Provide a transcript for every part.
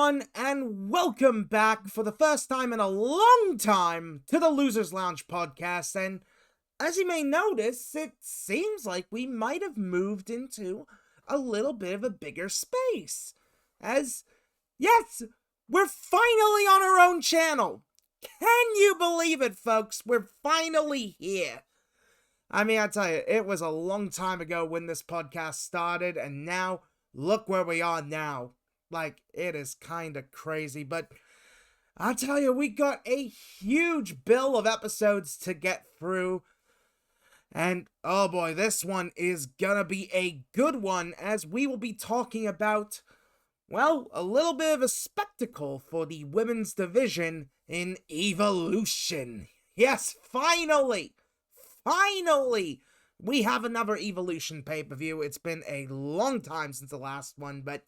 everyone, and welcome back for the first time in a long time to the Losers Lounge podcast. And as you may notice, it seems like we might have moved into a little bit of a bigger space. Yes, we're finally on our own channel. Can you believe it, folks? We're finally here. I mean, I tell you, it was a long time ago when this podcast started, and now, look where we are now. Like, it is kind of crazy, but I'll tell you, we got a huge bill of episodes to get through. And, oh boy, this one is gonna be a good one, as we will be talking about, well, a little bit of a spectacle for the women's division in Evolution. Yes, finally! Finally! We have another Evolution pay-per-view. It's been a long time since the last one, but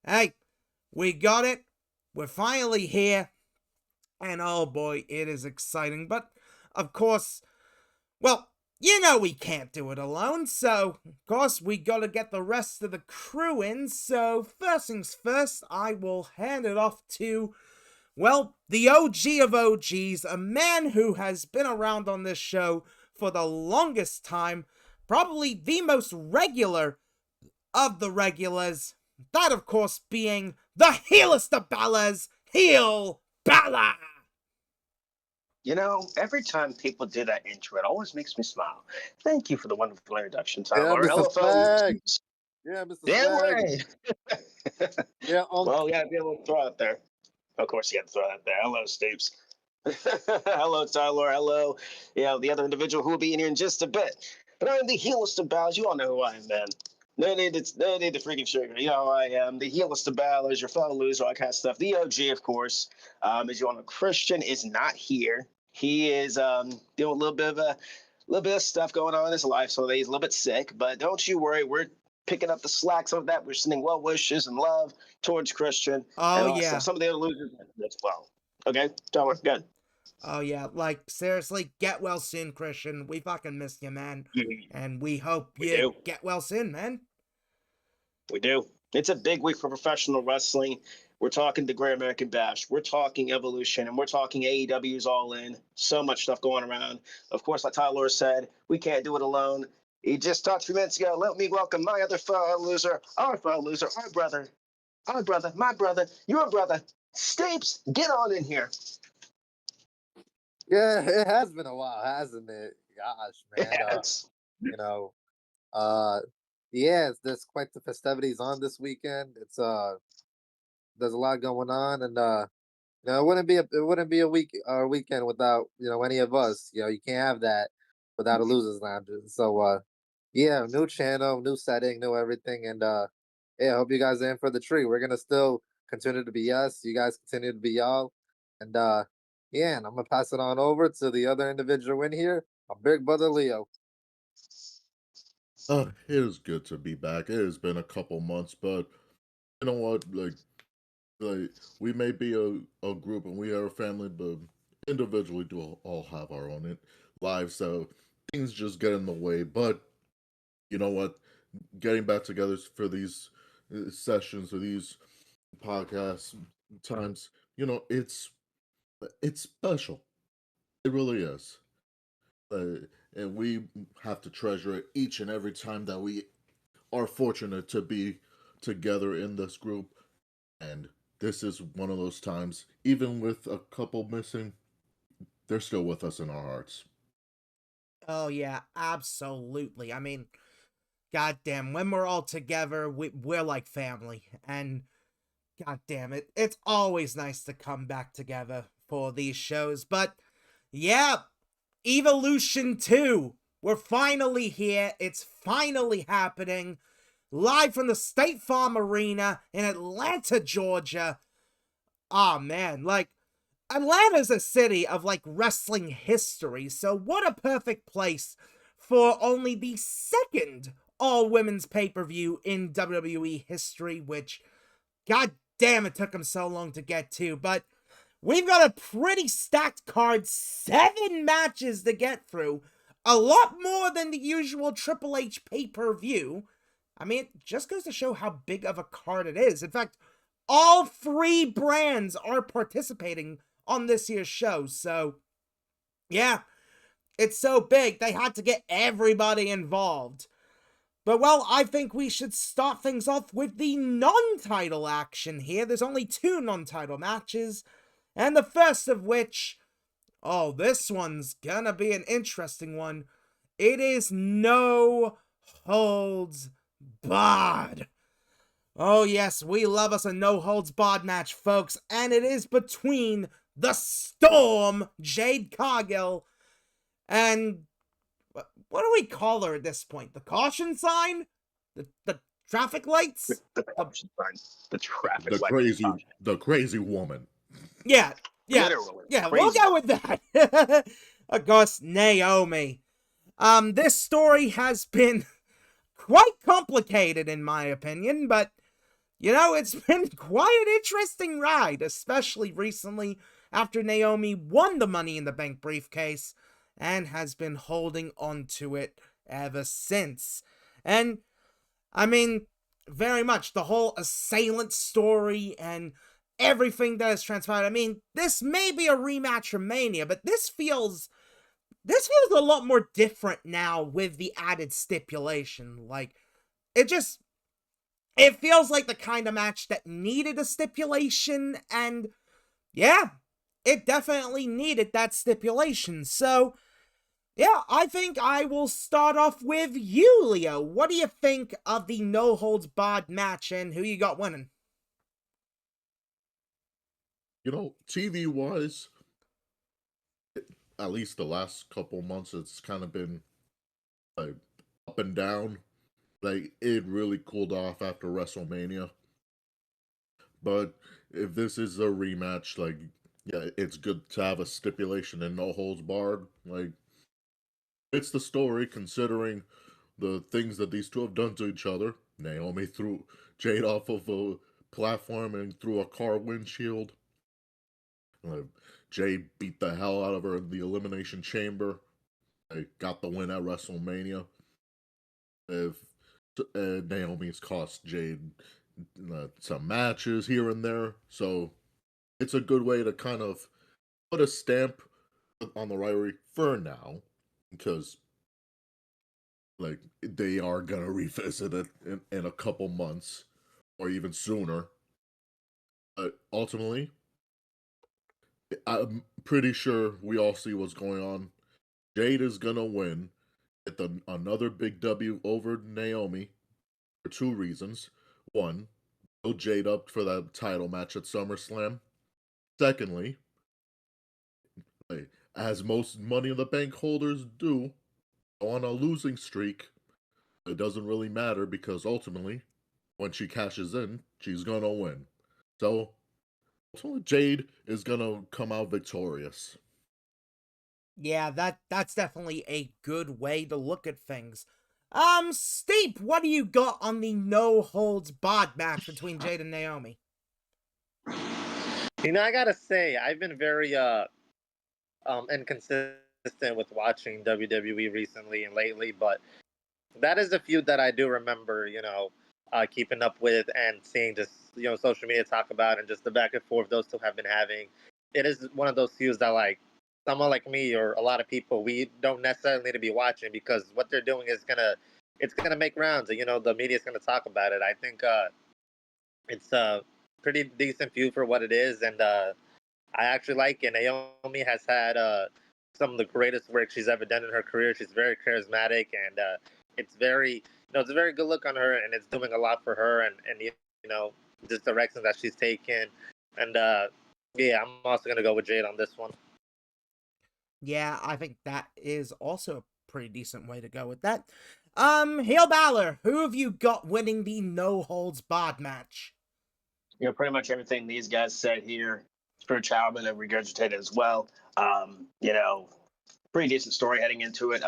hey, we got it. We're finally here. And oh boy, it is exciting. But, of course, well, you know we can't do it alone. So, of course, we gotta get the rest of the crew in. So, first things first, I will hand it off to, well, the OG of OGs, a man who has been around on this show for the longest time, probably the most regular of the regulars. That, of course, being the heelest of Bellas, HeelBalor. You know, every time people do that intro, it always makes me smile. Thank you for the wonderful introduction, Tyler. Yeah, Mr. Swag. Yeah, Mr. Swag. Yeah, well, yeah, be able to throw it there. Of course, you have to throw that there. Hello, Stapes. Hello, Tyler. Hello, the other individual who will be in here in just a bit. But I'm the heelest of Bellas. You all know who I am, man. No need to freaking sugar. You know, I am the heelest of Bellas, your fellow loser, all that kind of stuff. The OG, of course. As you all know, Christian is not here. He is doing a little bit of stuff going on in his life, so he's a little bit sick. But don't you worry, we're picking up the slack of that. We're sending well wishes and love towards Christian. Oh, and yeah. Some of the other losers as well. Okay, Tyler, good. Oh, yeah, like, seriously, get well soon, Christian. We fucking missed you, man. And we hope you get well soon, man. We do. It's a big week for professional wrestling. We're talking the Great American Bash. We're talking Evolution, and we're talking AEW's All In. So much stuff going around. Of course, like Tyler said, we can't do it alone. He just talked a few minutes ago. Let me welcome my other fellow loser, our fellow loser, our brother, my brother, your brother, Stapes. Get on in here. Yeah, it has been a while, hasn't it? Gosh, man. Yes. There's quite the festivities on this weekend. It's there's a lot going on, and it wouldn't be a weekend without any of us. You can't have that without a losers lounge. So new channel, new setting, new everything, and I hope you guys are in for the treat. We're gonna still continue to be us. You guys continue to be y'all, and and I'm gonna pass it on over to the other individual in here, my big brother Leo. It is good to be back. It has been a couple months, but you know what? Like we may be a group and we are a family, but individually do all have our own lives, so things just get in the way. But you know what? Getting back together for these sessions or these podcast times, it's special. It really is. And we have to treasure it each and every time that we are fortunate to be together in this group. And this is one of those times, even with a couple missing, they're still with us in our hearts. Oh, yeah, absolutely. I mean, goddamn, when we're all together, we're like family. And goddamn it, it's always nice to come back together for these shows. But yeah, Evolution 2. We're finally here. It's finally happening. Live from the State Farm Arena in Atlanta, Georgia. Oh, man, like, Atlanta's a city of, like, wrestling history, so what a perfect place for only the second all-women's pay-per-view in WWE history, which, god damn, it took them so long to get to, but we've got a pretty stacked card, 7 matches to get through, a lot more than the usual Triple H pay-per-view. I mean, it just goes to show how big of a card it is. In fact, all 3 brands are participating on this year's show. So, yeah, it's so big, they had to get everybody involved. But, well, I think we should start things off with the non-title action here. There's only 2 non-title matches, and the first of which, oh, this one's gonna be an interesting one. It is No Holds Bod. Oh, yes, we love us a No Holds Bod match, folks, and it is between the Storm, Jade Cargill, and what do we call her at this point? The caution sign? The traffic lights? The caution sign. The traffic The light. the crazy woman. Yeah, Literally. yeah, Crazy. we'll go with that. Of course, Naomi. This story has been quite complicated in my opinion, but you know, it's been quite an interesting ride, especially recently after Naomi won the Money in the Bank briefcase and has been holding on to it ever since. And, I mean, very much the whole assailant story and everything that has transpired. I mean, this may be a rematch from Mania, but this feels a lot more different now with the added stipulation. Like, it feels like the kind of match that needed a stipulation, and yeah, it definitely needed that stipulation. So, yeah, I think I will start off with you, Leo. What do you think of the No Holds Barred match, and who you got winning? You know, TV-wise, at least the last couple months, it's kind of been like up and down. Like, it really cooled off after WrestleMania. But if this is a rematch, like, yeah, it's good to have a stipulation and no holds barred. Like, it's the story considering the things that these two have done to each other. Naomi threw Jade off of a platform and through a car windshield. Jade beat the hell out of her in the Elimination Chamber. They got the win at WrestleMania. If Naomi's cost Jade some matches here and there, so it's a good way to kind of put a stamp on the rivalry for now, because like they are gonna revisit it in a couple months or even sooner. But ultimately, I'm pretty sure we all see what's going on. Jade is gonna win, get another big W over Naomi for 2 reasons. One, build Jade up for that title match at SummerSlam. Secondly, like, as most Money in the Bank holders do, on a losing streak, it doesn't really matter because ultimately, when she cashes in, she's gonna win. So, ultimately, Jade is gonna come out victorious. Yeah, that's definitely a good way to look at things. Steep, what do you got on the No Holds Barred match between Jade and Naomi? You know, I gotta say, I've been very inconsistent with watching WWE recently and lately, but that is a feud that I do remember, keeping up with and seeing just, social media talk about and just the back and forth those two have been having. It is one of those feuds that, like, someone like me or a lot of people, we don't necessarily need to be watching because what they're doing is it's gonna make rounds, and the media's gonna talk about it. I think it's a pretty decent feud for what it is, and I actually like it. Naomi has had some of the greatest work she's ever done in her career. She's very charismatic, and it's it's a very good look on her, and it's doing a lot for her, and just directions that she's taken. And yeah, I'm also gonna go with Jade on this one. Yeah, I think that is also a pretty decent way to go with that. HeelBalor, who have you got winning the No Holds Barred match? Pretty much everything these guys said here, Spirit Childman and regurgitated as well. Pretty decent story heading into it.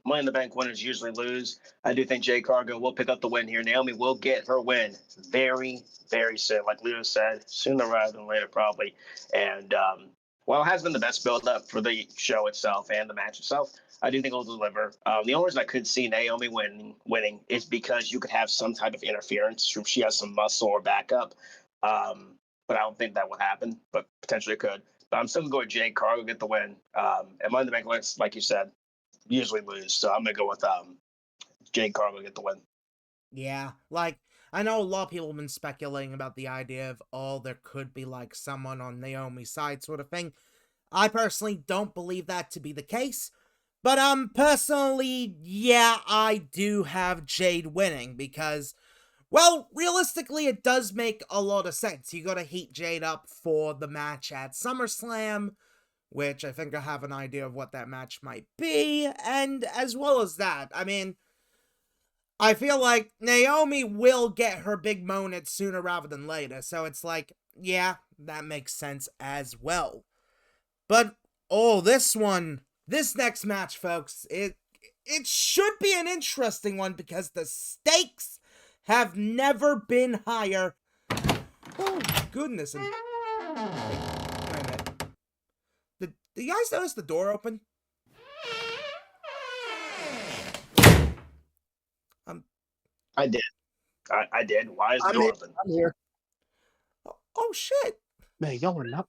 Money in the Bank winners usually lose. I do think Jade Cargill will pick up the win here. Naomi will get her win very, very soon. Like Leo said, sooner rather than later, probably. And while it has been the best build-up for the show itself and the match itself, I do think it'll deliver. The only reason I could see Naomi winning is because you could have some type of interference. She has some muscle or backup. But I don't think that would happen, but potentially it could. But I'm still going to go with Jade Cargill get the win. And Money in the Bank links, like you said, usually lose. So I'm going to go with Jade Cargill get the win. Yeah, like, I know a lot of people have been speculating about the idea of, oh, there could be, like, someone on Naomi's side sort of thing. I personally don't believe that to be the case. But, personally, yeah, I do have Jade winning because, well, realistically, it does make a lot of sense. You gotta heat Jade up for the match at SummerSlam, which I think I have an idea of what that match might be, and as well as that, I mean, I feel like Naomi will get her big moment sooner rather than later, so it's like, yeah, that makes sense as well. But, oh, this next match, folks, it should be an interesting one because the stakes have never been higher. Oh, goodness. And, wait a minute. Did you guys notice the door open? I did. I did. Why is the door open? I'm here. Oh, shit. Man, y'all would not.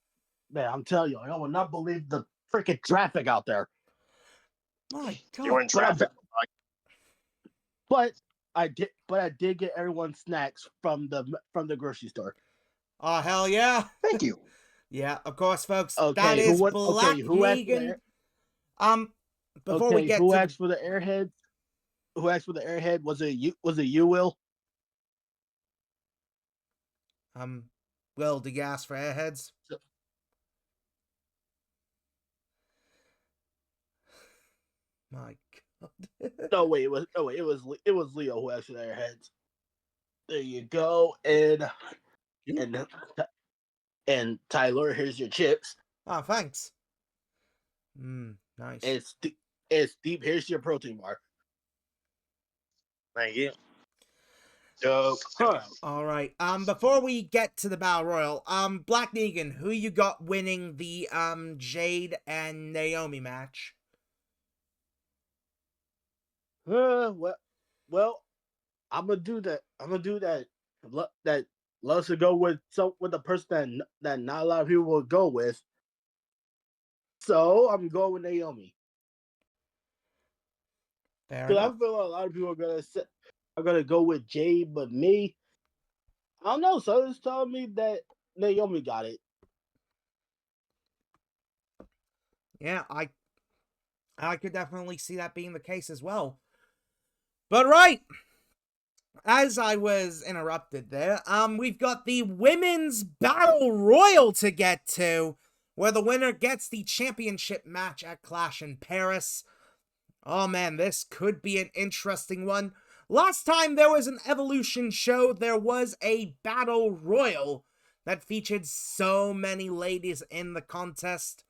Man, I'm telling y'all would not believe the freaking traffic out there. My God. You're in traffic. But I did get everyone snacks from the grocery store. Oh, hell yeah. Thank you. Yeah, of course, folks. Okay, that is who Black Negan. Before we get who to asked for the airhead? Who asked for the airhead? Was it you? Was it you, Will? Will, did you ask for airheads? My God. No, wait, it was Leo who asked for the airheads. There you go, and Tyler, here's your chips. Oh, thanks. Nice. And Steve, here's your protein bar. Thank you. Dope. All right. Before we get to the Battle Royal, Black Negan, who you got winning the Jade and Naomi match? Well, I'm gonna do that. That loves to go with the person that not a lot of people will go with. So I'm going with Naomi. Because I feel like a lot of people are gonna go with Jade, but me, I don't know. So it's telling me that Naomi got it. Yeah, I could definitely see that being the case as well. But right, as I was interrupted there, we've got the Women's Battle Royal to get to, where the winner gets the championship match at Clash in Paris. Oh man, this could be an interesting one. Last time there was an Evolution show, there was a Battle Royal that featured so many ladies in the contest.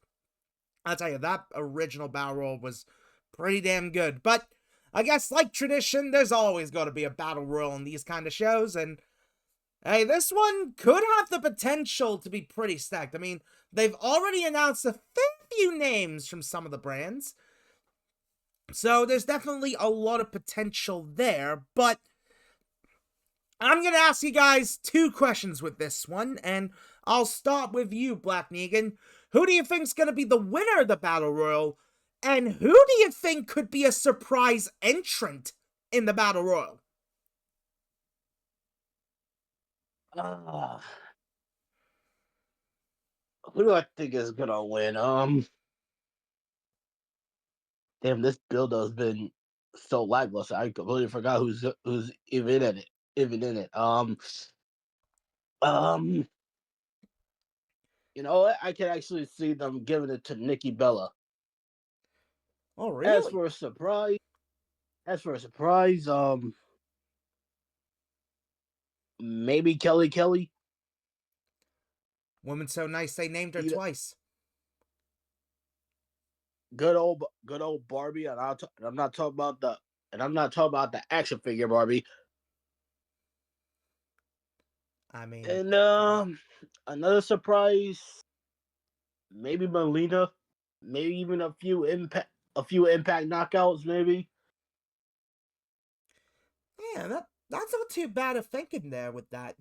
I'll tell you, that original Battle Royal was pretty damn good. But I guess, like tradition, there's always got to be a Battle Royal in these kind of shows, and hey, this one could have the potential to be pretty stacked. I mean, they've already announced a fair few names from some of the brands, so there's definitely a lot of potential there, but I'm going to ask you guys two questions with this one, and I'll start with you, Black Negan. Who do you think's going to be the winner of the Battle Royal, and who do you think could be a surprise entrant in the Battle Royal? Who do I think is gonna win? Damn, this build has been so lackluster. I completely forgot who's even in it. You know what? I can actually see them giving it to Nikki Bella. Oh, really? As for a surprise, maybe Kelly. Woman so nice they named her twice. Good old Barbie, and I'm not talking about the action figure Barbie. I mean, and another surprise, maybe Melina, maybe even a few impact knockouts, maybe. Yeah, that's not too bad of thinking there with that.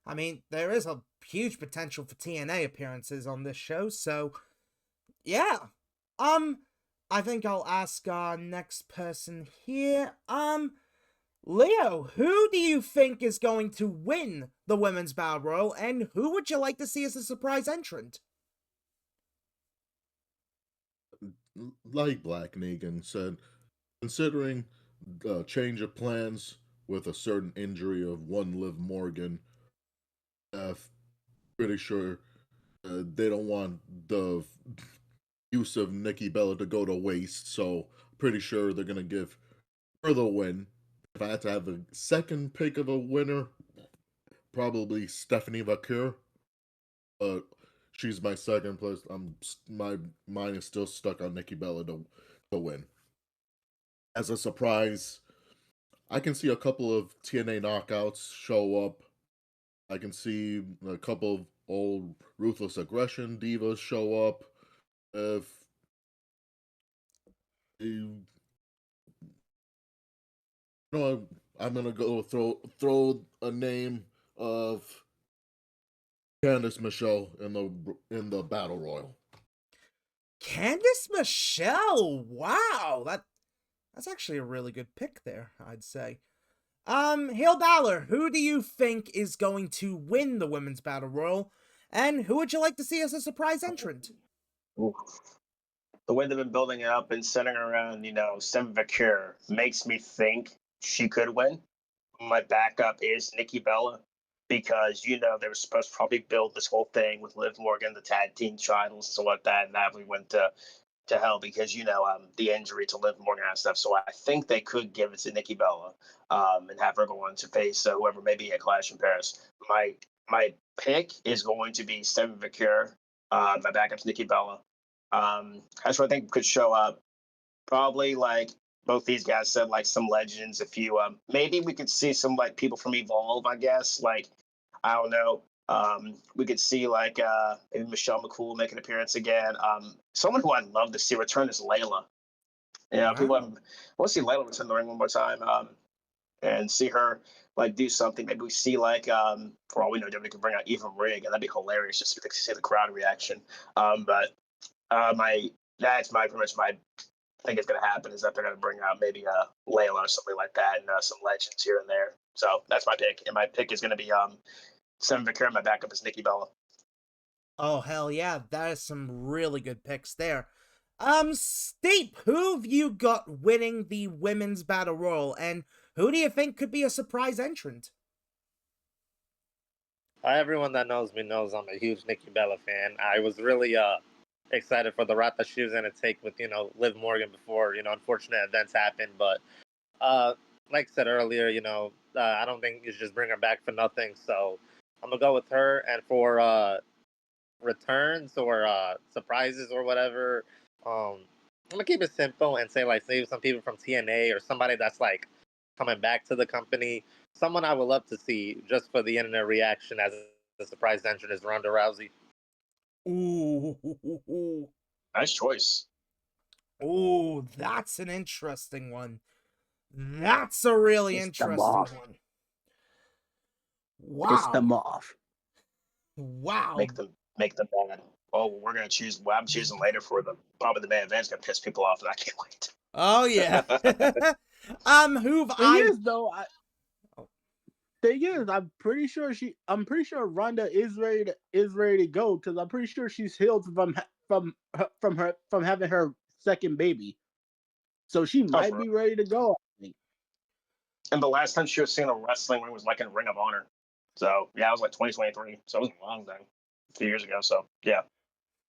I mean, there is a huge potential for TNA appearances on this show, so yeah. I think I'll ask our next person here. Leo, who do you think is going to win the Women's Battle Royal, and who would you like to see as a surprise entrant? Like Black Negan said, considering the change of plans with a certain injury of one Liv Morgan, pretty sure they don't want the use of Nikki Bella to go to waste, so pretty sure they're going to give her the win. If I had to have a second pick of a winner, probably Stephanie Vaquer. But she's my second place. My mind is still stuck on Nikki Bella to win. As a surprise, I can see a couple of TNA knockouts show up. I can see a couple of old Ruthless Aggression divas show up. If you know, I'm gonna go throw a name of Candice Michelle in the Battle Royal. Candice Michelle! Wow, that's actually a really good pick there, I'd say. HeelBalor, who do you think is going to win the Women's Battle Royal, and who would you like to see as a surprise entrant? Ooh. The way they've been building it up and centering around, Stephanie Vaquer makes me think she could win. My backup is Nikki Bella, because they were supposed to probably build this whole thing with Liv Morgan, the tag team titles, and stuff like that, and that we went to hell because the injury to Liv Morgan and stuff. So I think they could give it to Nikki Bella, and have her go on to face whoever may be at Clash in Paris. My pick is going to be Stephanie Vaquer. My backup's Nikki Bella. That's what I think could show up. Probably like both these guys said, like some legends. A few, maybe we could see some like people from Evolve. I guess like I don't know. We could see like maybe Michelle McCool make an appearance again. Someone who I'd love to see return is Layla. Wow. People I want to see Layla return the ring one more time, and see her like do something. Maybe we see like for all we know, WWE could bring out Eva Rig, and that'd be hilarious just to see the crowd reaction. But that's pretty much my think is going to happen is that they're going to bring out maybe Layla or something like that, and some legends here and there. So that's my pick, and my pick is going to be Stephanie Vaquer. My backup is Nikki Bella. Oh hell yeah, that is some really good picks there. Steep, who've you got winning the Women's Battle Royal, and who do you think could be a surprise entrant? Everyone that knows me knows I'm a huge Nikki Bella fan. I was really excited for the route that she was going to take with, Liv Morgan before, unfortunate events happened. But like I said earlier, I don't think you should just bring her back for nothing. So I'm going to go with her. And for returns or surprises or whatever, I'm going to keep it simple and say, like, maybe some people from TNA or somebody that's, like, coming back to the company. Someone I would love to see just for the internet reaction as a surprise entrant is Ronda Rousey. Ooh. Nice choice. Ooh, that's an interesting one. That's a really interesting one. Wow. Piss them off. Wow. Make them mad. Oh, we're gonna choose. Well, I'm choosing later for probably the main event's gonna piss people off, and I can't wait. Oh yeah. Who've Thing is, I'm pretty sure Ronda is ready to go, because I'm pretty sure she's healed from having her second baby, so she might be ready to go. I think. And the last time she was seen in a wrestling ring was like in Ring of Honor. So yeah, it was like 2023. So it was a long time, a few years ago. So yeah.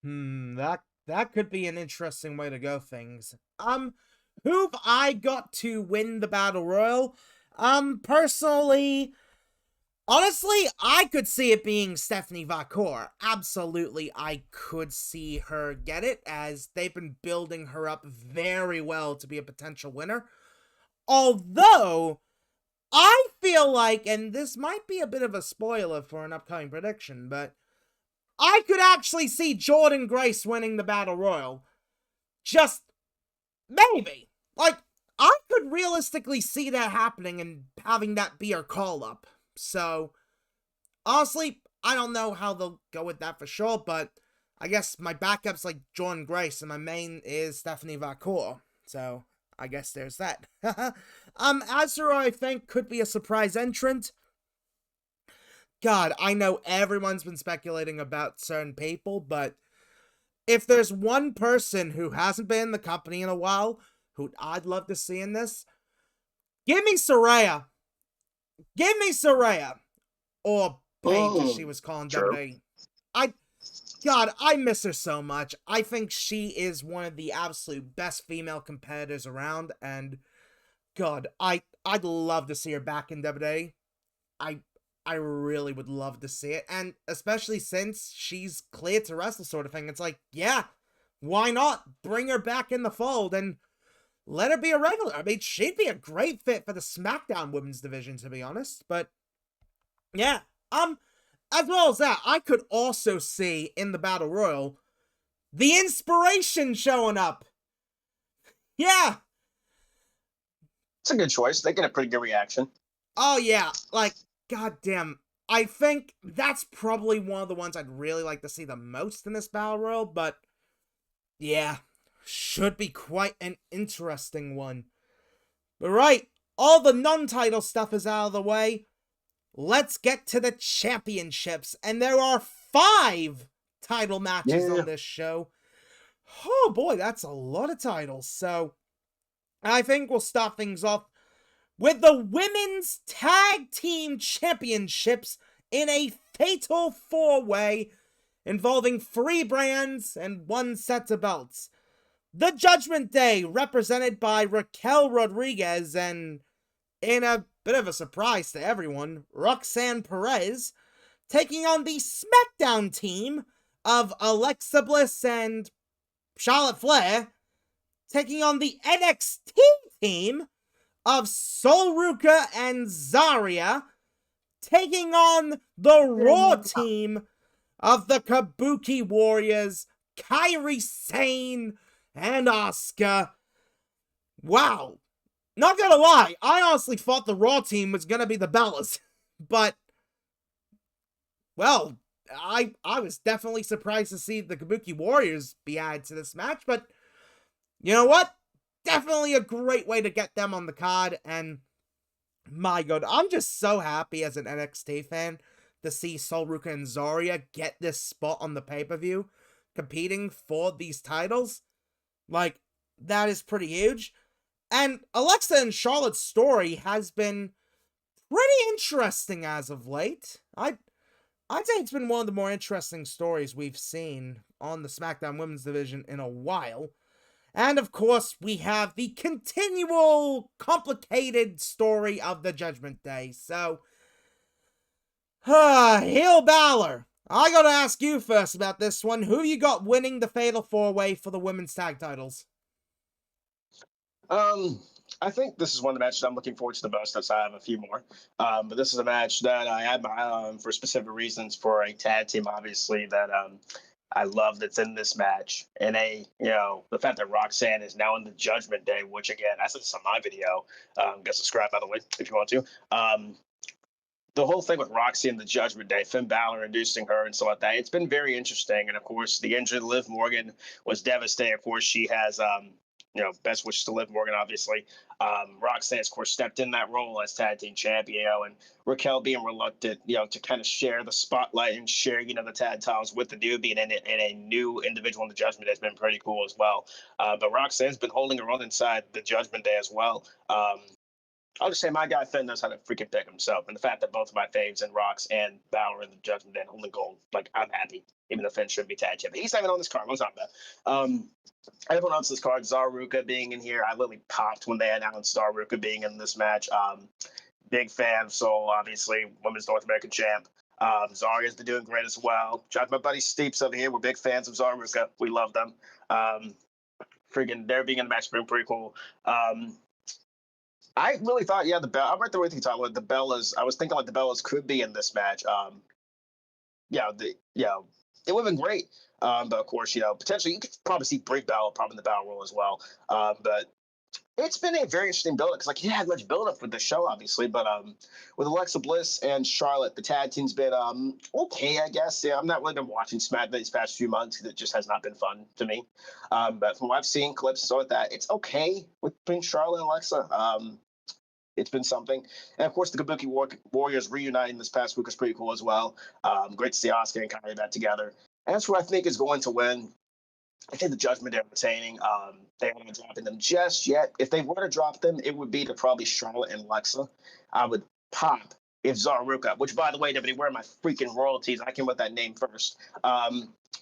That could be an interesting way to go things. Who've I got to win the Battle Royal? Personally, honestly, I could see it being Stephanie Vaquer. Absolutely, I could see her get it, as they've been building her up very well to be a potential winner. Although, I feel like, and this might be a bit of a spoiler for an upcoming prediction, but I could actually see Jordynne Grace winning the Battle Royal. Just maybe. Like, I could realistically see that happening and having that be her call-up. So, honestly, I don't know how they'll go with that for sure, but I guess my backup's like Jordan Grace, and my main is Stephanie Vacour. So I guess there's that. Azura, I think, could be a surprise entrant. God, I know everyone's been speculating about certain people, but if there's one person who hasn't been in the company in a while, who I'd love to see in this, give me Saraya. Give me Saraya. Or Paige, as she was calling WWE. God, I miss her so much. I think she is one of the absolute best female competitors around, and God, I'd love to see her back in WWE. I really would love to see it, and especially since she's cleared to wrestle sort of thing, it's like, yeah, why not bring her back in the fold and let her be a regular? I mean, she'd be a great fit for the SmackDown women's division, to be honest, but yeah, as well as that, I could also see in the Battle Royal the Inspiration showing up. Yeah. It's a good choice. They get a pretty good reaction. Oh, yeah. Like, goddamn. I think that's probably one of the ones I'd really like to see the most in this Battle Royal, but yeah, should be quite an interesting one. But right, all the non-title stuff is out of the way. Let's get to the championships, and there are 5 title matches on this show. Oh boy, that's a lot of titles. So I think we'll start things off with the Women's Tag Team Championships in a fatal 4-way involving 3 brands and 1 set of belts. The Judgment Day, represented by Raquel Rodriguez, and in a bit of a surprise to everyone, Roxanne Perez, taking on the SmackDown team of Alexa Bliss and Charlotte Flair, taking on the NXT team of Sol Ruka and Zarya, taking on the Raw team of the Kabuki Warriors, Kairi Sane and Asuka. Wow. Not gonna lie, I honestly thought the Raw team was gonna be the Bellas, but, well, I was definitely surprised to see the Kabuki Warriors be added to this match, but you know what? Definitely a great way to get them on the card, and my god, I'm just so happy as an NXT fan to see Sol Ruka and Zarya get this spot on the pay-per-view, competing for these titles. Like, that is pretty huge. And Alexa and Charlotte's story has been pretty interesting as of late. I'd say it's been one of the more interesting stories we've seen on the SmackDown Women's Division in a while. And of course, we have the continual complicated story of the Judgment Day. So, HeelBalor, I gotta ask you first about this one. Who you got winning the Fatal 4-Way for the women's tag titles? I think this is one of the matches I'm looking forward to the most. I have a few more, but this is a match that I had my eye on for specific reasons for a tag team, obviously, that I love that's in this match. And the fact that Roxanne is now in the Judgment Day, which again, I said this on my video. Go subscribe, by the way, if you want to. The whole thing with Roxy and the Judgment Day, Finn Balor inducing her and stuff like that, it's been very interesting. And of course, the injured Liv Morgan was devastating. Of course, she has best wishes to Liv Morgan, obviously. Roxanne, of course, stepped in that role as tag team champion, and Raquel being reluctant, to kind of share the spotlight and share, the tag titles with the newbie and a new individual in the Judgment has been pretty cool as well. But Roxanne's been holding her own inside the Judgment Day as well. I'll just say my guy Finn knows how to freaking pick himself, and the fact that both of my faves and Rox and Balor in the Judgment Day holding gold, like, I'm happy, even though Finn shouldn't be tag champion. He's not even on this card. What's on that? Everyone else this card, Zaruka being in here, I literally popped when they announced Zaruka being in this match. Big fan, so obviously Women's North American champ. Zarya's been doing great as well. Shout my buddy Steeps over here. We're big fans of Zaruka. We love them. Freaking, they're being in the match has been pretty cool. I really thought, I'm right there with you, Tom, with the Bellas. I was thinking like the Bellas could be in this match. It would have been great. But of course, potentially you could probably see Brie Bella probably in the Battle Royal as well. But It's been a very interesting build because like you had much build up with the show, obviously, but with Alexa Bliss and Charlotte, the tag team's been okay, I guess. Yeah, I'm not really been watching SmackDown these past few months because it just has not been fun to me. But from what I've seen, clips and stuff like that, it's okay between Charlotte and Alexa. It's been something, and of course the Kabuki Warriors reuniting this past week was pretty cool as well. Great to see Asuka and Kairi back together. And that's who I think is going to win. I think the Judgment Day are retaining. They're not dropping them just yet. If they were to drop them, it would be to probably Charlotte and Alexa. I would pop if Zaruka, which by the way, nobody, where are my freaking royalties? I came with that name first.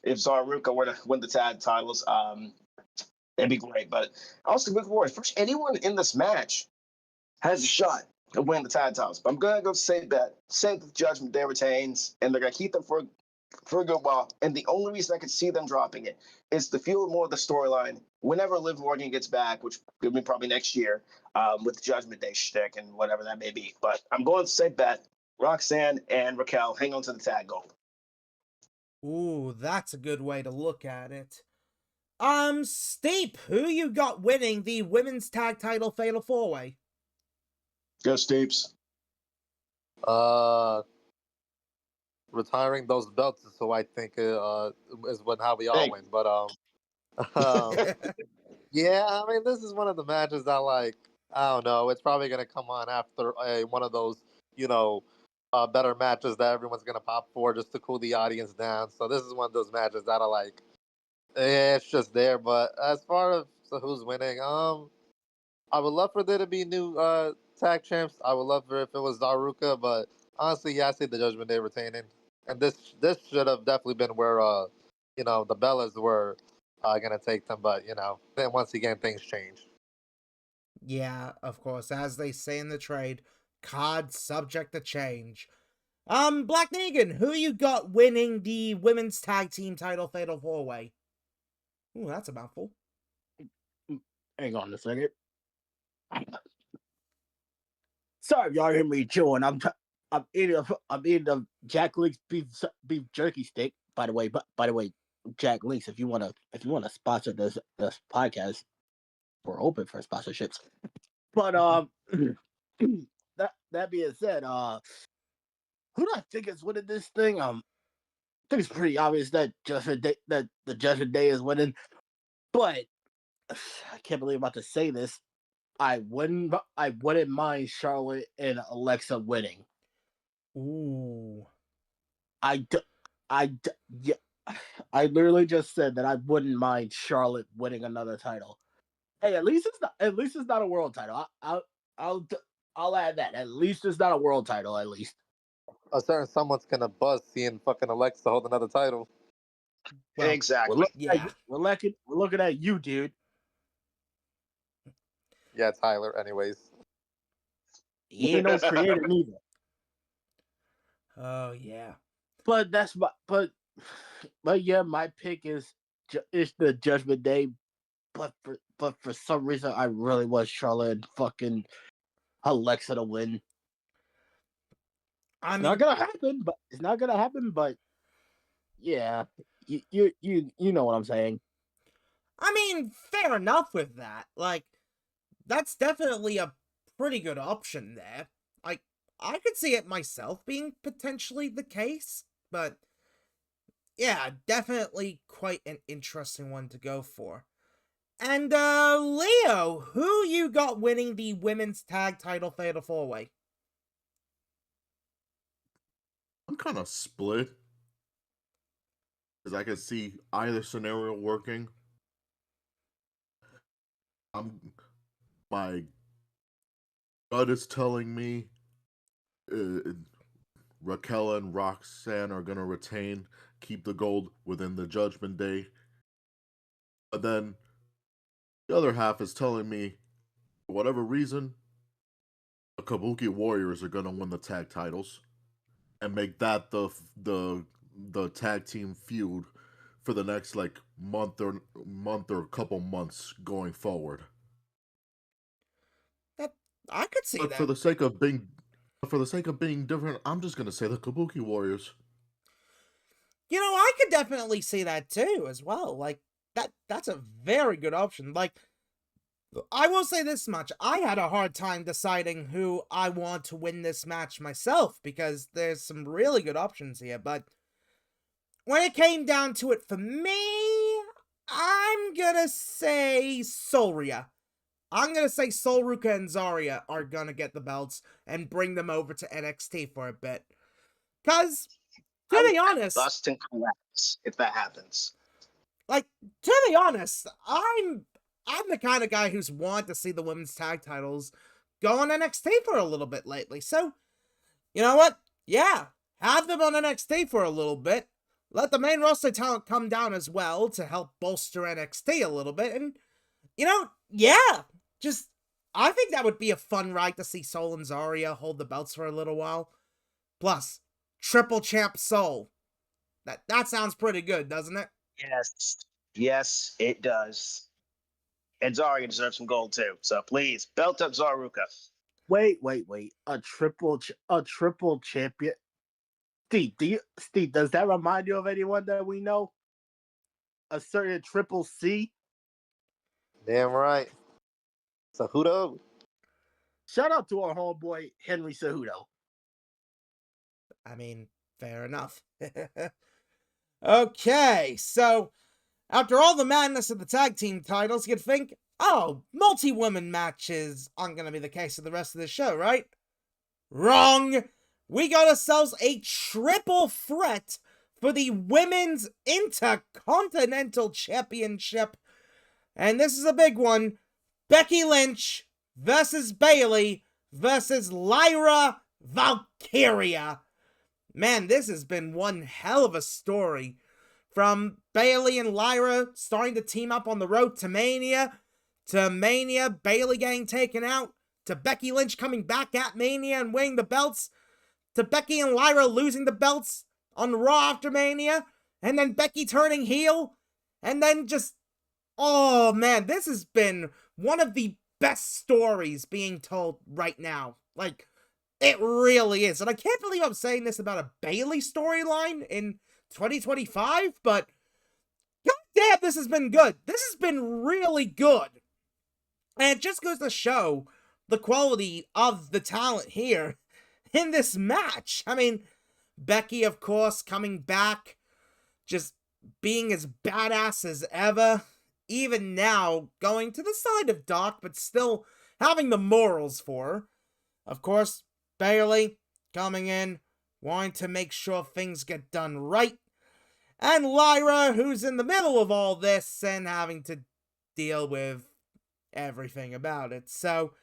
If Zaruka were to win the tag titles, it'd be great. But also, Big Warriors, first anyone in this match has a shot of winning the tag titles. But I'm gonna go say that. Say the Judgment Day retains, and they're gonna keep them for a good while. And the only reason I could see them dropping it is to fuel more of the storyline whenever Liv Morgan gets back, which could be probably next year, with the Judgment Day shtick and whatever that may be. But I'm going to say bet Roxanne and Raquel hang on to the tag gold. Ooh, that's a good way to look at it. Steep, who you got winning the women's tag title fatal 4-way? Go Steeps. Retiring those belts, so I think is how we all win. But yeah, I mean, this is one of the matches that, like, I don't know, it's probably gonna come on after one of those, better matches that everyone's gonna pop for just to cool the audience down. So this is one of those matches that are like, it's just there. But as far as who's winning, I would love for there to be new tag champs. I would love for if it was Zaruka, but honestly, yeah, I see the Judgment Day retaining. And this should have definitely been where the Bellas were gonna take them, but then once again things change. Yeah, of course, as they say in the trade, cards subject to change. Black Negan, who you got winning the women's tag team title fatal 4-way? Ooh, that's a mouthful. Hang on a second. Sorry if y'all hear me chewing. I'm eating a Jack Link's beef jerky steak. By the way, Jack Link's, if you wanna sponsor this podcast, we're open for sponsorships. But that being said, who do I think is winning this thing? I think it's pretty obvious that the Judgment Day is winning, but I can't believe I'm about to say this. I wouldn't mind Charlotte and Alexa winning. Ooh. Yeah, I literally just said that I wouldn't mind Charlotte winning another title. Hey, at least it's not a world title. I'll add that. At least it's not a world title. At least. A certain someone's gonna buzz seeing fucking Alexa hold another title. Well, exactly. We're looking at you, dude. Yeah, Tyler. Anyways, He ain't no creator neither. Oh yeah. But yeah, my pick is the Judgment Day. But for some reason, I really want Charlotte and fucking Alexa to win. It's not gonna happen. But yeah, you know what I'm saying. I mean, fair enough with that. Like, that's definitely a pretty good option there. Like, I could see it myself being potentially the case, but yeah, definitely quite an interesting one to go for. And, Leo, who you got winning the women's tag title fatal 4-way? I'm kind of split, because I can see either scenario working. My gut is telling me Raquel and Roxanne are going to retain, keep the gold within the Judgment Day. But then the other half is telling me, for whatever reason, the Kabuki Warriors are going to win the tag titles and make that the tag team feud for the next month or couple months going forward. That I could see but that. For the sake of being different, I'm just gonna say the Kabuki Warriors. You know, I could definitely see that too as well. Like that's a very good option. Like I will say this much. I had a hard time deciding who I want to win this match myself because there's some really good options here, but when it came down to it for me, I'm gonna say Solria. I'm gonna say Sol Ruka and Zarya are gonna get the belts and bring them over to NXT for a bit. Cause, to be honest, Bust and collapse if that happens. like, to be honest, I'm the kind of guy who's wanted to see the women's tag titles go on NXT for a little bit lately. So, you know what? Yeah, have them on NXT for a little bit. Let the main roster talent come down as well to help bolster NXT a little bit. And, yeah, just, I think that would be a fun ride to see Sol and Zarya hold the belts for a little while. Plus, Triple Champ Sol. That sounds pretty good, doesn't it? Yes, it does. And Zarya deserves some gold too. So please, belt up Zaruka. Wait. A triple champion. Steve, does that remind you of anyone that we know? A certain Triple C? Damn right. Cejudo. Shout out to our homeboy Henry Cejudo. I mean, fair enough. Okay, so after all the madness of the tag team titles, you'd think, oh, multi-woman matches aren't going to be the case of the rest of the show, right? Wrong! We got ourselves a triple threat for the Women's Intercontinental Championship. And this is a big one. Becky Lynch versus Bayley versus Lyra Valkyria. Man, this has been one hell of a story. From Bayley and Lyra starting to team up on the road to Mania, Bayley getting taken out, to Becky Lynch coming back at Mania and winning the belts, to Becky and Lyra losing the belts on Raw after Mania, and then Becky turning heel, and then just, oh man, this has been one of the best stories being told right now. Like, it really is. And I can't believe I'm saying this about a Bayley storyline in 2025, but goddamn, this has been good. This has been really good. And it just goes to show the quality of the talent here in this match. I mean, Becky, of course, coming back, just being as badass as ever. Even now, going to the side of Doc, but still having the morals for her. Of course, Bayley coming in, wanting to make sure things get done right. And Lyra, who's in the middle of all this and having to deal with everything about it. So,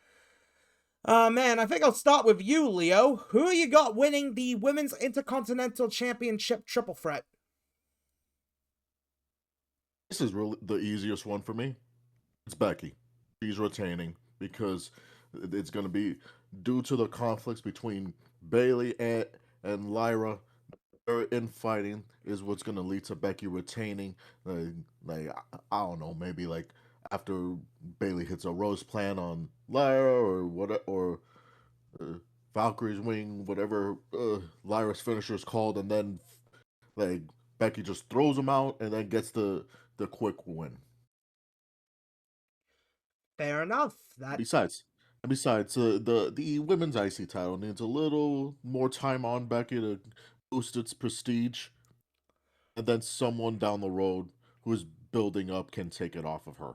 man, I think I'll start with you, Leo. Who you got winning the Women's Intercontinental Championship triple threat? This is really the easiest one for me. It's Becky. She's retaining because it's going to be due to the conflicts between Bayley and Lyra. Their infighting is what's going to lead to Becky retaining. Like I don't know, maybe like after Bayley hits a rose plant on Lyra or what, or Valkyrie's wing, whatever Lyra's finisher is called, and then like Becky just throws him out and then gets the quick win. Fair enough. Besides, the women's IC title needs a little more time on Becky to boost its prestige, and then someone down the road who is building up can take it off of her.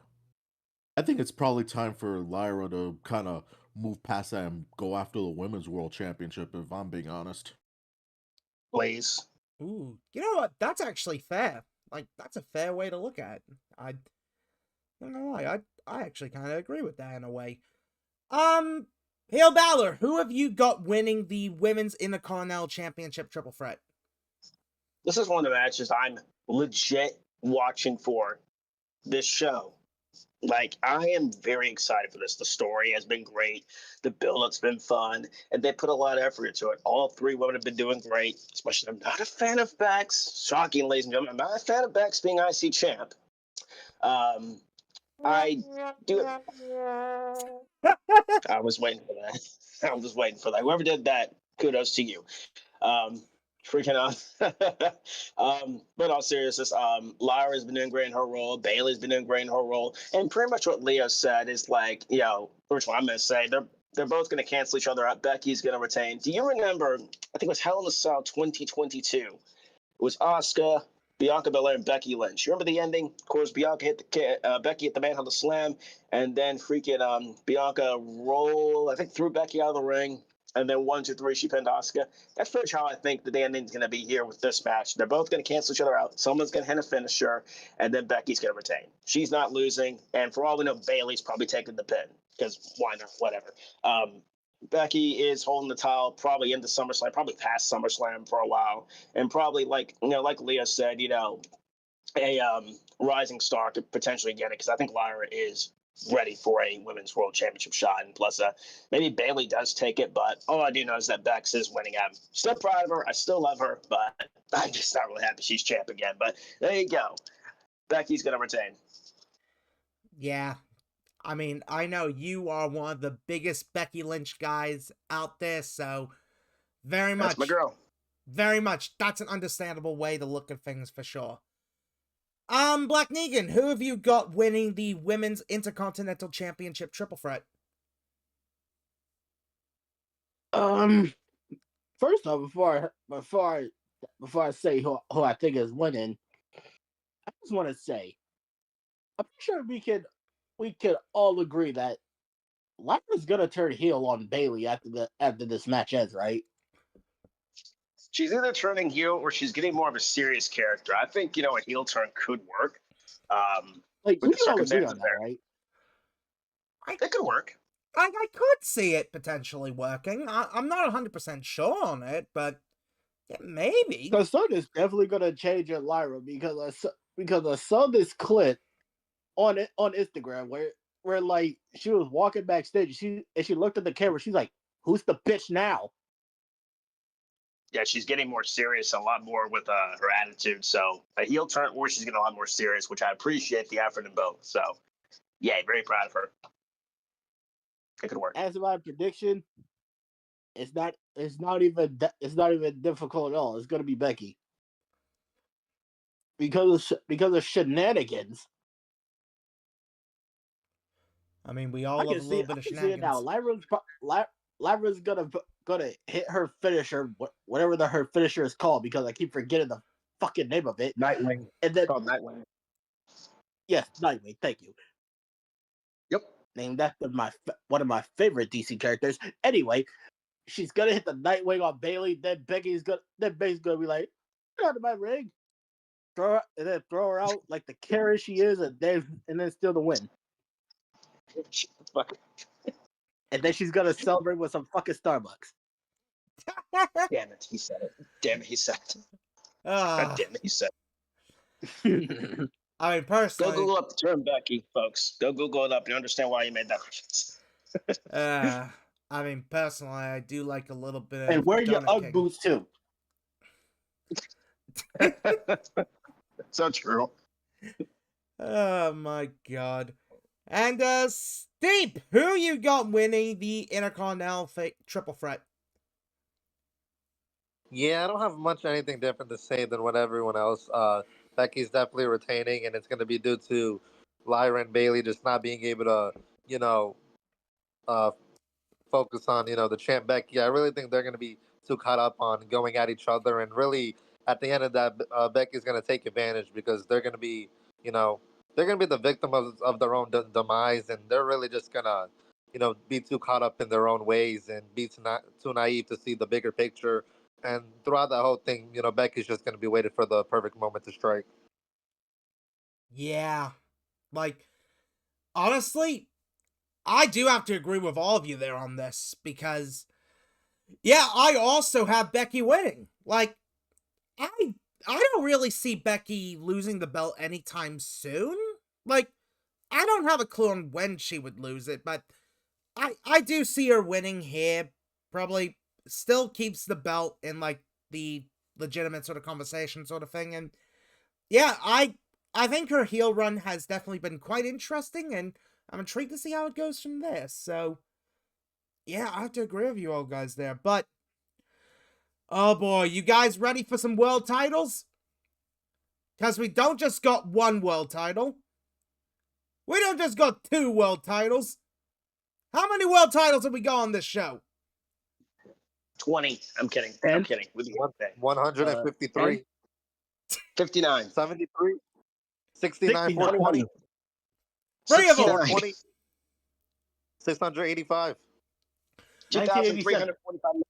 I think it's probably time for Lyra to kind of move past that and go after the Women's World Championship, if I'm being honest. Please. Ooh, you know what? That's actually fair. Like, that's a fair way to look at it. I'm not gonna lie, I actually kind of agree with that in a way. HeelBalor, who have you got winning the Women's Intercontinental Championship triple threat? This is one of the matches I'm legit watching for this show. Like, I am very excited for this. The story has been great. The build-up's been fun. And they put a lot of effort into it. All three women have been doing great. Especially, I'm not a fan of Bex. Shocking, ladies and gentlemen. I'm not a fan of Bex being IC champ. I do it. I was waiting for that. Whoever did that, kudos to you. freaking out. But all seriousness, Lyra's been doing great in her role. Bailey's been doing great in her role. And pretty much what Leo said is like, which one I'm going to say, they're both going to cancel each other out. Becky's going to retain. Do you remember, I think it was Hell in a Cell 2022. It was Asuka, Bianca Belair, and Becky Lynch. You remember the ending? Of course, Bianca hit Becky hit the Manhandle Slam, and then freaking Bianca threw Becky out of the ring. And then 1, 2, 3, she pinned Asuka. That's pretty much how I think the ending's going to be here with this match. They're both going to cancel each other out. Someone's going to hit a finisher, and then Becky's going to retain. She's not losing, and for all we know, Bayley's probably taking the pin because why not? Whatever. Becky is holding the title probably into SummerSlam, probably past SummerSlam for a while, and probably like Leah said, a rising star could potentially get it because I think Lyra is ready for a women's world championship shot, and plus maybe Bayley does take it, but all I do know is that Bex is winning. I'm still proud of her. I still love her, but I'm just not really happy she's champ again. But there you go. Becky's gonna retain. Yeah. I mean, I know you are one of the biggest Becky Lynch guys out there, so very much. That's my girl. Very much. That's an understandable way to look at things for sure. Black Negan, who have you got winning the Women's Intercontinental Championship triple threat? First off, before I say who I think is winning, I just want to say, I'm sure we could all agree that Lyra's gonna turn heel on Bayley after this match ends, right? She's either turning heel or she's getting more of a serious character. I think a heel turn could work. Like with we the can all agree circumstances on that, there. right? It could work. I could see it potentially working. I'm not 100% sure on it, but yeah, maybe. Because something's definitely gonna change at Lyra because I saw this clip on Instagram where like she was walking backstage. She looked at the camera. She's like, "Who's the bitch now?" Yeah, she's getting more serious, a lot more with her attitude. So a heel turn, or she's getting a lot more serious, which I appreciate the effort in both. So yeah, very proud of her. It could work. As my prediction, it's not even difficult at all. It's gonna be Becky because of shenanigans. I mean, we all love a little bit of shenanigans. See it now. Lyra's gonna hit her finisher, whatever her finisher is called, because I keep forgetting the fucking name of it. Nightwing. And then, it's called Nightwing. Yes, Nightwing. Thank you. Yep. Named after one of my favorite DC characters. Anyway, she's gonna hit the Nightwing on Bayley. Then Becky's gonna be like, "Get out of my ring!" Throw her out like the carrot she is, and then steal the win. And then she's gonna celebrate with some fucking Starbucks. Damn it, he said it. Damn it, he said it. God damn it, he said it. I mean, personally... Go Google up the term Becky, folks. Go Google it up. You understand why you made that reference. I mean, personally, I do like a little bit of... And wear your Ugg boots, too. So true. Oh, my God. And, Steve, who you got winning the Intercontinental triple threat? Yeah, I don't have much anything different to say than what everyone else. Becky's definitely retaining, and it's going to be due to Lyra and Bayley just not being able to, focus on, the champ Becky. I really think they're going to be too caught up on going at each other, and really, at the end of that, Becky's going to take advantage because they're going to be, they're going to be the victim of their own demise, and they're really just going to, be too caught up in their own ways and be too naive to see the bigger picture. And throughout that whole thing, Becky's just going to be waiting for the perfect moment to strike. Yeah. Like, honestly, I do have to agree with all of you there on this because, yeah, I also have Becky winning. Like, I don't really see Becky losing the belt anytime soon. Like, I don't have a clue on when she would lose it, but I do see her winning here. Probably still keeps the belt in, like, the legitimate sort of conversation sort of thing. And, yeah, I think her heel run has definitely been quite interesting, and I'm intrigued to see how it goes from there. So, yeah, I have to agree with you all guys there. But Oh boy, you guys ready for some world titles? Because we don't just got one world title. We don't just got 2 world titles. How many world titles have we got on this show? 20. I'm kidding. I'm And- kidding. With you. 153, 59. 73, 69, 420, 3 of them. 420, 685. 2,345.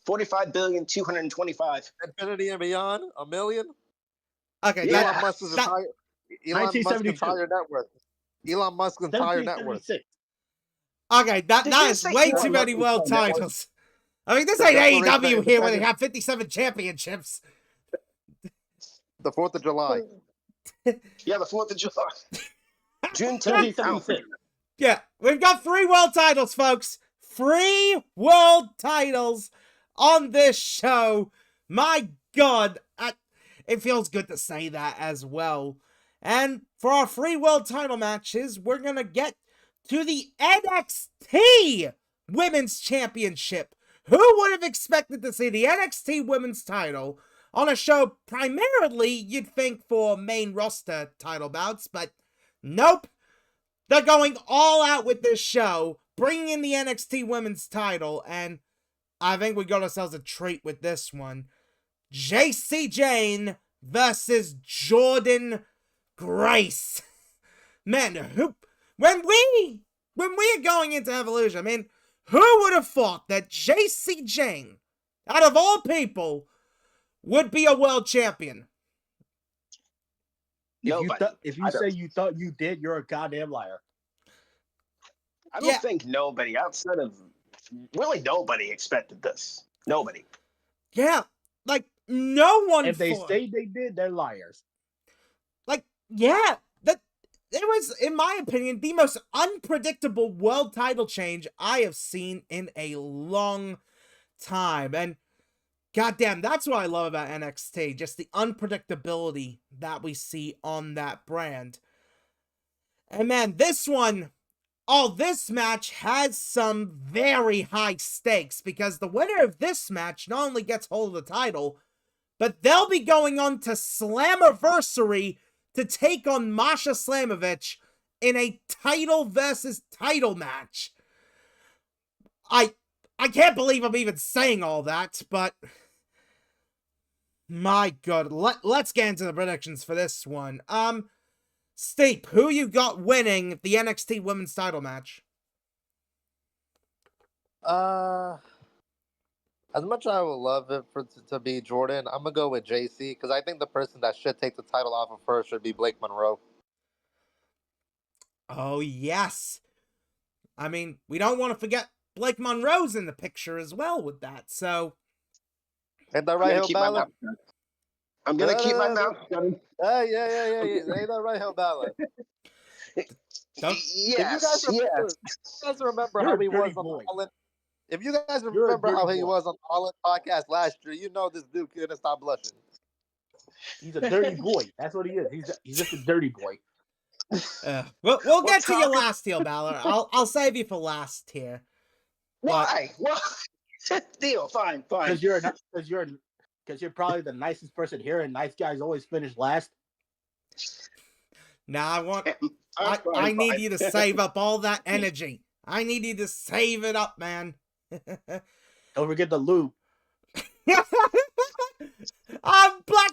45,225. Infinity and beyond, a million. Okay, Yeah. Elon Musk's entire Elon Musk's 1972. entire net worth. Elon Musk's entire net worth. 1776. okay, that Did you is say way Elon too many Musk's world entire net worth? titles. I mean, this The ain't Declaration AEW of here where they Independence. have 57 championships. The 4th of July. Yeah, the 4th of July. June 10th. 1776. Yeah, we've got 3 world titles, folks. 3 world titles on this show. My God, it feels good to say that as well. And for our 3 world title matches, we're going to get to the NXT Women's Championship. Who would have expected to see the NXT Women's title on a show primarily, you'd think, for main roster title bouts, but nope. They're going all out with this show, bringing in the NXT Women's title, and I think we got ourselves a treat with this one. JC Jane versus Jordan Grace. Man, when we are going into Evolution, I mean, who would have thought that JC Jane, out of all would be a world champion? Nobody. If you say you thought you did, you're a goddamn liar. I don't think nobody outside of really nobody expected this. Nobody. Yeah, like no one. If they say they did, they're liars. Like, yeah, that it was, in my opinion, the most unpredictable world title change I have seen in a long time. And goddamn, that's what I love about NXT, just the unpredictability that we see on that brand. And man, this match has some very high stakes, because the winner of this match not only gets hold of the title, but they'll be going on to Slammiversary to take on Masha Slamovich in a title versus title match. I can't believe I'm even saying all that, but my God, let's get into the predictions for this one. Steep, who you got winning the NXT Women's title match? As much as I would love it to be Jordan, I'm gonna go with JC because I think the person that should take the title off of her should be Blake Monroe. Oh yes, I mean, we don't want to forget Blake Monroe's in the picture as well with that. So, Ain't that right, HeelBalor? I'm gonna keep my mouth shut. Yeah. Ain't that right, HeelBalor? Yes. If you guys remember how he was on the All In, if you guys remember how he was on the All In podcast last year, you know this dude couldn't stop blushing. He's a dirty boy. That's what he is. He's just a dirty boy. We'll get to your last, HeelBalor. I'll save you for last here. Why? Why? Deal. Fine. Because you're probably the nicest person here, and nice guys always finish last. Nah, I need you to save up all that energy. I need you to save it up, man. Don't forget the lube. Black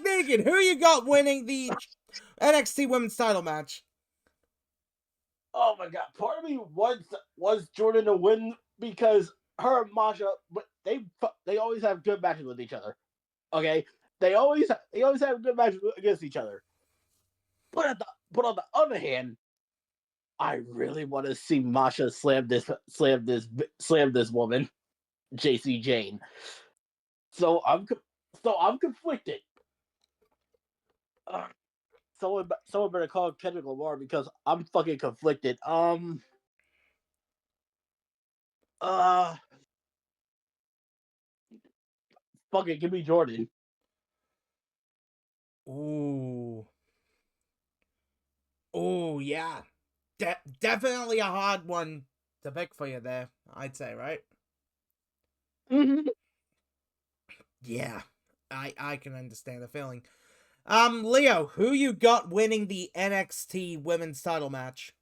Negan, who you got winning the NXT Women's title match? Oh my God! Part of me wants Jordan to win because her and Masha, they always have good matches with each other. Okay, they always have good matches against each other. But on the other hand, I really want to see Masha slam this woman, JC Jane. So I'm conflicted. Someone better call Kendrick Lamar because I'm fucking conflicted. Fuck it, give me Jordan. Ooh, yeah. Definitely a hard one to pick for you there, I'd say, right? Mm-hmm. Yeah, I can understand the feeling. Leo, who you got winning the NXT Women's Title match?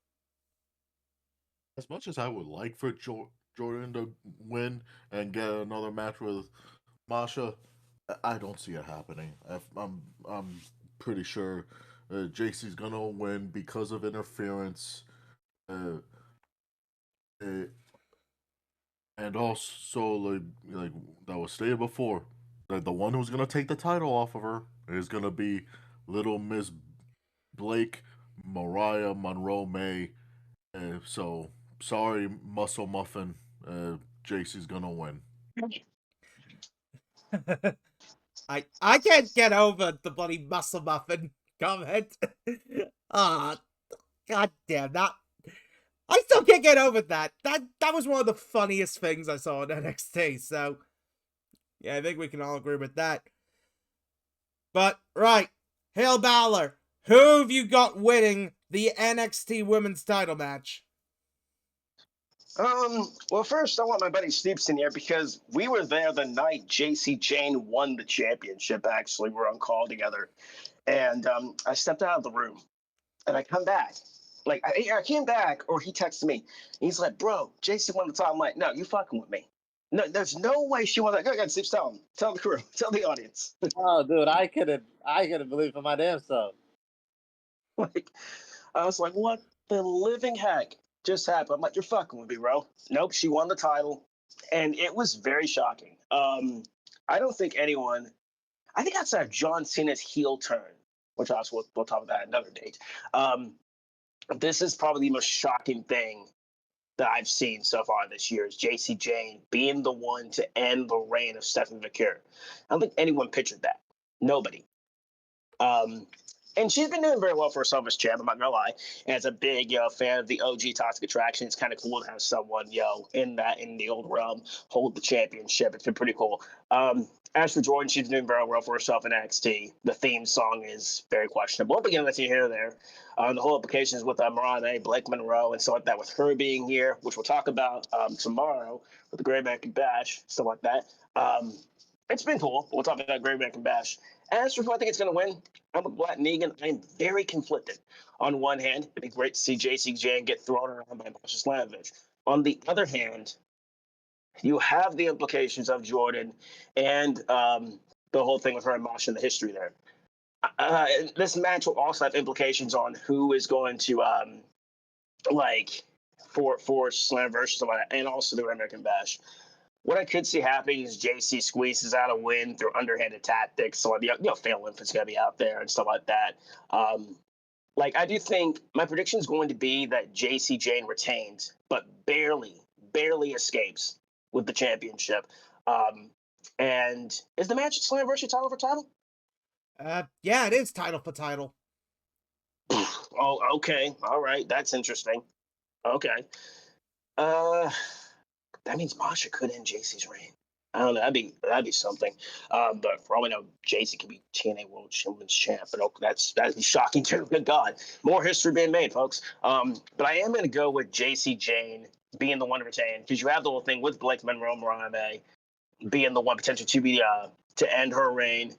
As much as I would like for Jordan to win and get another match with Masha, I don't see it happening. I'm pretty sure JC's gonna win because of interference, uh, uh, and also like that was stated before, that the one who's gonna take the title off of her is gonna be Little Miss Blake Mariah Monroe May. So sorry, Muscle Muffin. JC's gonna win. I can't get over the bloody muscle muffin comment. Ah, god damn that. I still can't get over that. That was one of the funniest things I saw in NXT. So yeah, I think we can all agree with that. But right, HeelBalor, who have you got winning the NXT Women's Title match? Well, first I want my buddy Steeps in here because we were there the night JC Jane won the championship. Actually, we're on call together, and I stepped out of the room, and I come back. Like I came back, or he texted me. He's like, "Bro, JC won the title." I'm like, "No, you fucking with me. No, there's no way she won that." Go ahead, Steeps, tell him, tell the crew, tell the audience. Oh, dude, I couldn't believe for my damn self. Like, I was like, "What the living heck just happened?" I'm like, "You're fucking with me, bro." Nope, she won the title, and it was very shocking. I don't think anyone. I think outside of John Cena's heel turn, which also we'll talk about another date. This is probably the most shocking thing that I've seen so far this year is JC Jane being the one to end the reign of Stephanie McCure. I don't think anyone pictured that. Nobody. Um, and she's been doing very well for herself as champ, I'm not gonna lie. And as a big fan of the OG Toxic Attraction, it's kind of cool to have someone in the old realm hold the championship. It's been pretty cool. As for Jordan, she's doing very well for herself in NXT. The theme song is very questionable, but again, that's here or there. The whole implications with Mariah, Blake Monroe, and stuff like that, with her being here, which we'll talk about tomorrow with the Great American Bash, stuff like that. It's been cool. We'll talk about Great American Bash. As for who I think it's going to win, I'm with Black Negan. I am very conflicted. On one hand, it'd be great to see JC Jane get thrown around by Masha Slamovich. On the other hand, you have the implications of Jordan and the whole thing with her and Masha and the history there. This match will also have implications on who is going to for Slammiversary and also the American Bash. What I could see happening is JC squeezes out a win through underhanded tactics. So, Phenom is going to be out there and stuff like that. I do think my prediction is going to be that JC Jane retains, but barely escapes with the championship. And is the match Slammiversary title for title? Yeah, it is title for title. Oh, okay. All right. That's interesting. Okay. That means Masha could end JC's reign. I don't know. That'd be something. But for all we know, JC could be TNA World Women's Champ. But that'd be shocking too. Good God, more history being made, folks. But I am going to go with JC Jane being the one to retain because you have the whole thing with Blake Monroe, Mariah May being the one potential to be to end her reign.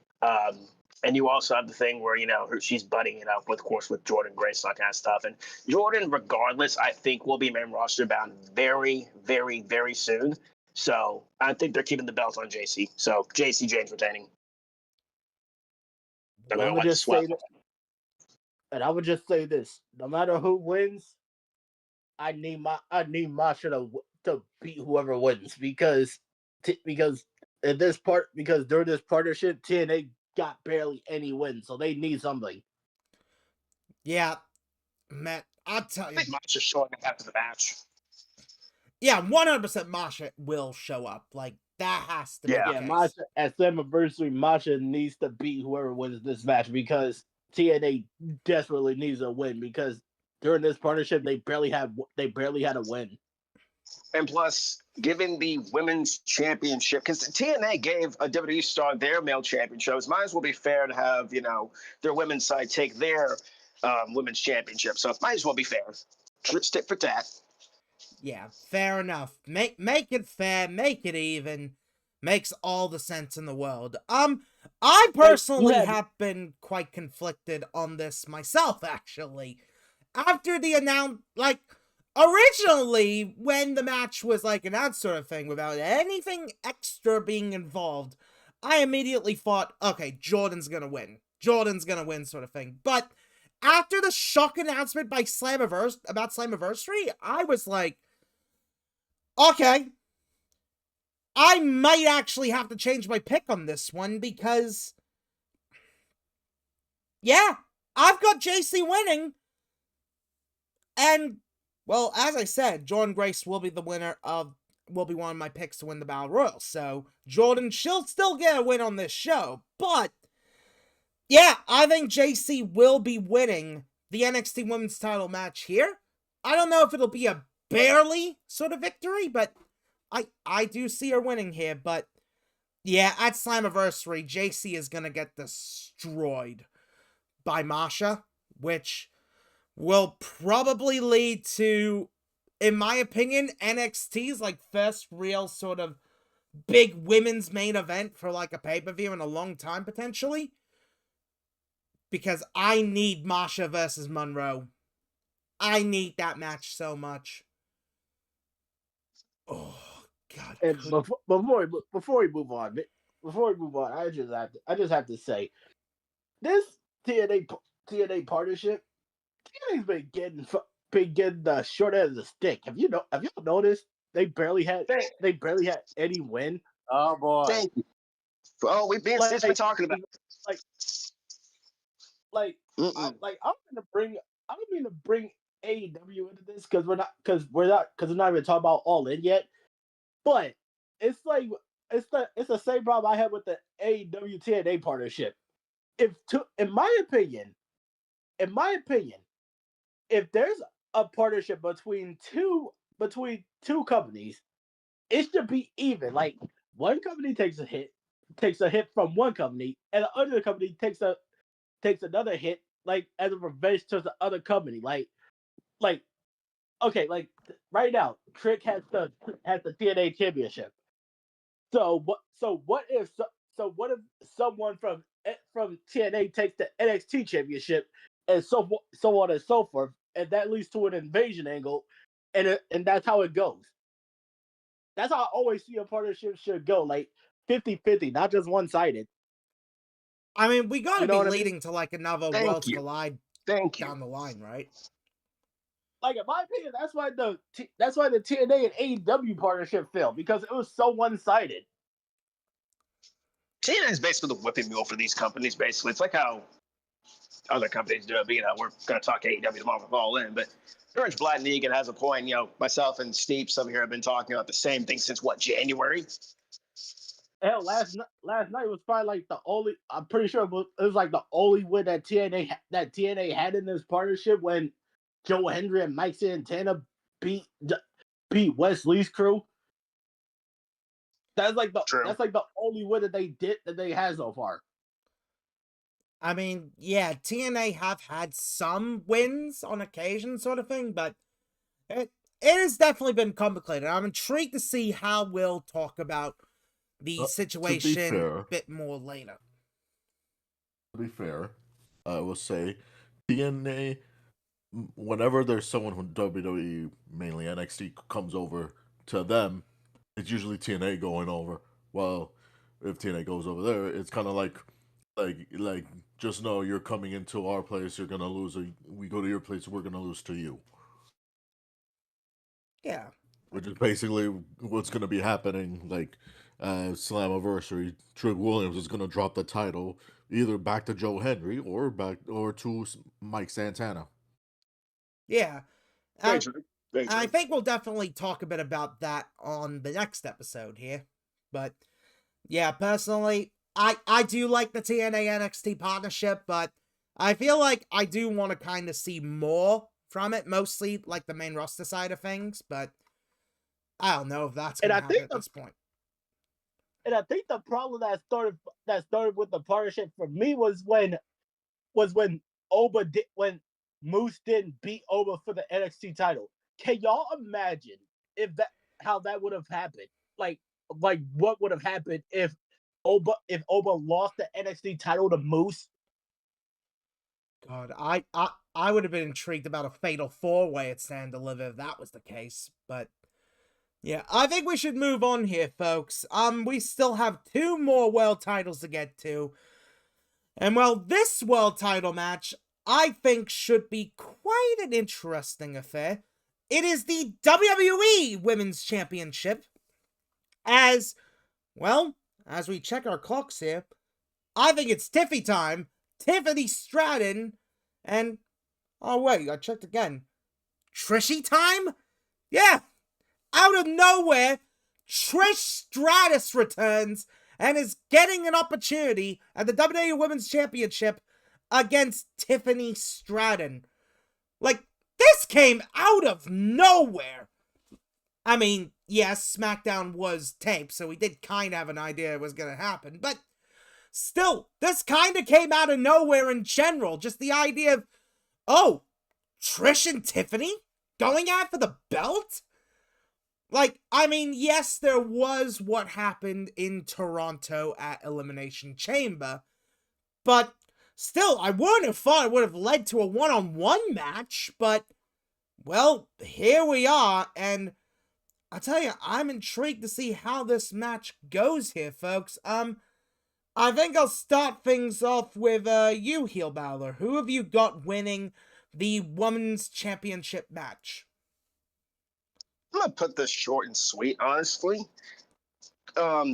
And you also have the thing where she's butting it up with Jordan Grace and that kind of stuff. And Jordan, regardless, I think will be main roster bound very, very, very soon. So I think they're keeping the belt on JC. So JC Jane's retaining. I would just say that, and I would just say this: no matter who wins, I need Masha to beat whoever wins because during this partnership, TNA got barely any wins, so they need something. Yeah, Matt, I'll tell you. I think Masha's showing up after the match. Yeah, 100% Masha will show up. Like, that has to be the case. Masha, at Slammiversary, Masha needs to beat whoever wins this match because TNA desperately needs a win because during this partnership, they barely had a win. And plus, given the women's championship, because TNA gave a WWE star their male championship, it might as well be fair to have, their women's side take their women's championship. So it might as well be fair. Stick for that. Yeah, fair enough. Make it fair, make it even. Makes all the sense in the world. I personally have been quite conflicted on this myself, actually. After the originally, when the match was announced sort of thing, without anything extra being involved, I immediately thought, okay, Jordan's gonna win. Jordan's gonna win sort of thing. But after the shock announcement by about Slammiversary, I was like, okay, I might actually have to change my pick on this one because, yeah, I've got JC winning. And, well, as I said, Jordan Grace will be one of my picks to win the Battle Royal. So, Jordan, she'll still get a win on this show. But, yeah, I think JC will be winning the NXT Women's title match here. I don't know if it'll be a barely sort of victory, but I do see her winning here. But, yeah, at Slammiversary, JC is going to get destroyed by Masha, which will probably lead to, in my opinion, NXT's first real sort of big women's main event for a pay-per-view in a long time, potentially. Because I need Masha versus Monroe. I need that match so much. Oh God! And before we move on, I just have to say, this TNA partnership, TNA's been getting the short end of the stick. Have you noticed they barely had any win? Oh boy! Thank you. Oh, we've been talking about I'm gonna bring AEW into this because we're not even talking about All In yet. But it's the same problem I had with the AEW TNA partnership. In my opinion, if there's a partnership between two companies, it should be even. One company takes a hit from one company, and the other company takes another hit, as a revenge to the other company. Right now, Trick has the TNA championship. So what if someone from TNA takes the NXT championship, and so on and so forth, and that leads to an invasion angle, and that's how it goes. That's how I always see a partnership should go, 50-50, not just one-sided. I mean, we gotta be leading to another Worlds Collide down the line, right? In my opinion, that's why the TNA and AEW partnership failed, because it was so one-sided. TNA is basically the whipping mule for these companies. Basically, it's like how other companies do it. But, we're going to talk AEW tomorrow with All In, but Orange Black Negan has a point. Myself and Steve, some here have been talking about the same thing since January. Hell, last night was probably the only. I'm pretty sure it was the only win that TNA had in this partnership, when Joe Hendry and Mike Santana beat Wesley's crew. That's the only win that they had so far. I mean, yeah, TNA have had some wins on occasion, sort of thing, but it has definitely been complicated. I'm intrigued to see how we'll talk about the situation a bit more later. To be fair, I will say TNA, whenever there's someone from WWE, mainly NXT, comes over to them, it's usually TNA going over. Well, if TNA goes over there, it's kind of like just know you're coming into our place, you're gonna lose. We go to your place, we're gonna lose to you. Yeah. Which is basically what's gonna be happening. Slammiversary, Trick Williams is gonna drop the title either back to Joe Hendry or to Mike Santana. Yeah. Very true. I think we'll definitely talk a bit about that on the next episode here. But yeah, personally, I do like the TNA NXT partnership, but I feel like I do want to kind of see more from it, mostly the main roster side of things, but I don't know if that's going to happen at this point. And I think the problem that started with the partnership for me was when Moose didn't beat Oba for the NXT title. Can y'all imagine how that would have happened? what would have happened if Oba lost the NXT title to Moose. God, I would have been intrigued about a fatal 4-way at Stand Deliver if that was the case, but yeah, I think we should move on here, folks. We still have 2 more world titles to get to. And well, this world title match, I think, should be quite an interesting affair. It is the WWE Women's Championship. As we check our clocks here, I think it's Tiffy time. Tiffany Stratton, and, oh wait, I checked again. Trishy time? Yeah! Out of nowhere, Trish Stratus returns and is getting an opportunity at the WWE Women's Championship against Tiffany Stratton. Like, this came out of nowhere. I mean, yes, SmackDown was taped, so we did kind of have an idea it was going to happen, but still, this kind of came out of nowhere in general. Just the idea of, oh, Trish and Tiffany going after the belt? Like, I mean, yes, there was what happened in Toronto at Elimination Chamber, but still, I wouldn't have thought it would have led to a one-on-one match, but, well, here we are, and I'll tell you, I'm intrigued to see how this match goes here, folks. I think I'll start things off with you, HeelBalor. Who have you got winning the Women's Championship match? I'm gonna put this short and sweet, honestly.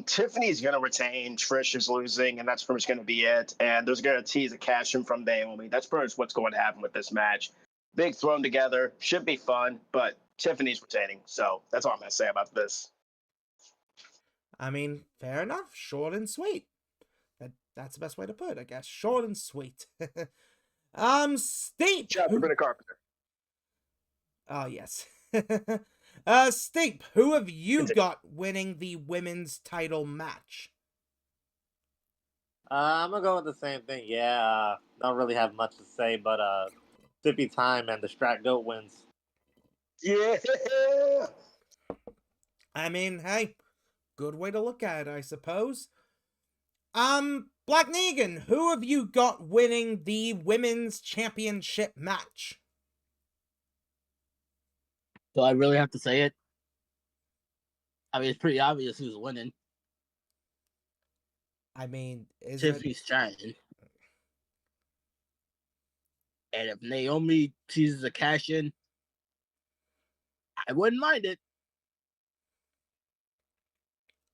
Tiffany's gonna retain, Trish is losing, and that's pretty much gonna be it. And there's gonna tease a cash in from Naomi. That's pretty much what's going to happen with this match. Big thrown together, should be fun, but Tiffany's retaining. So that's all I'm gonna say about this. I mean, fair enough. Short and sweet. That's the best way to put it, I guess. Short and sweet. Steep. Chapter Bit Carpenter. Oh, yes. Steep, who have you got winning the women's title match? I'm gonna go with the same thing. Yeah, don't really have much to say, but Tippy time and the Strat Goat wins. Yeah. I mean, hey, good way to look at it, I suppose. Black Negan, who have you got winning the women's championship match? Do I really have to say it? I mean, it's pretty obvious who's winning. I mean, Tiffany Stratton. And if Naomi chooses a cash in, I wouldn't mind it.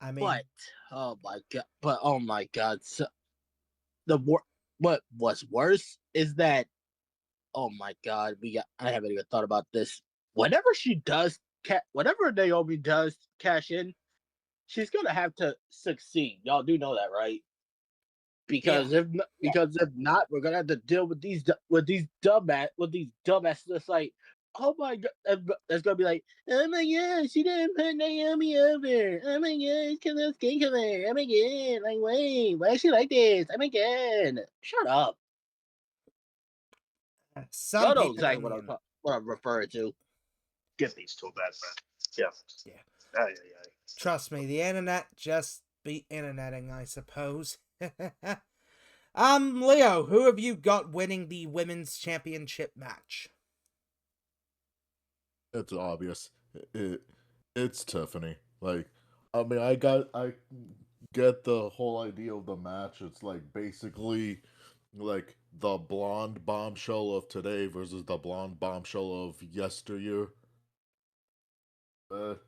I mean, but oh my god, so what was worse is that, oh my god, I haven't even thought about this. Whatever Naomi does cash in, she's gonna have to succeed. Y'all do know that, right? Because if not, we're gonna have to deal with these dumbasses. That's like, oh my god, that's gonna be like, oh my god, she didn't put Naomi over. Oh my god, because of skin color. Oh my god, like wait, why is she like this? Oh my god, shut up. Y'all know exactly what I'm referring to. Get these two bad friends. Yeah. Yeah. Trust me, the internet just be interneting, I suppose. Leo, who have you got winning the women's championship match? It's obvious. It's Tiffany. Like, I mean, I get the whole idea of the match. It's like basically like the blonde bombshell of today versus the blonde bombshell of yesteryear.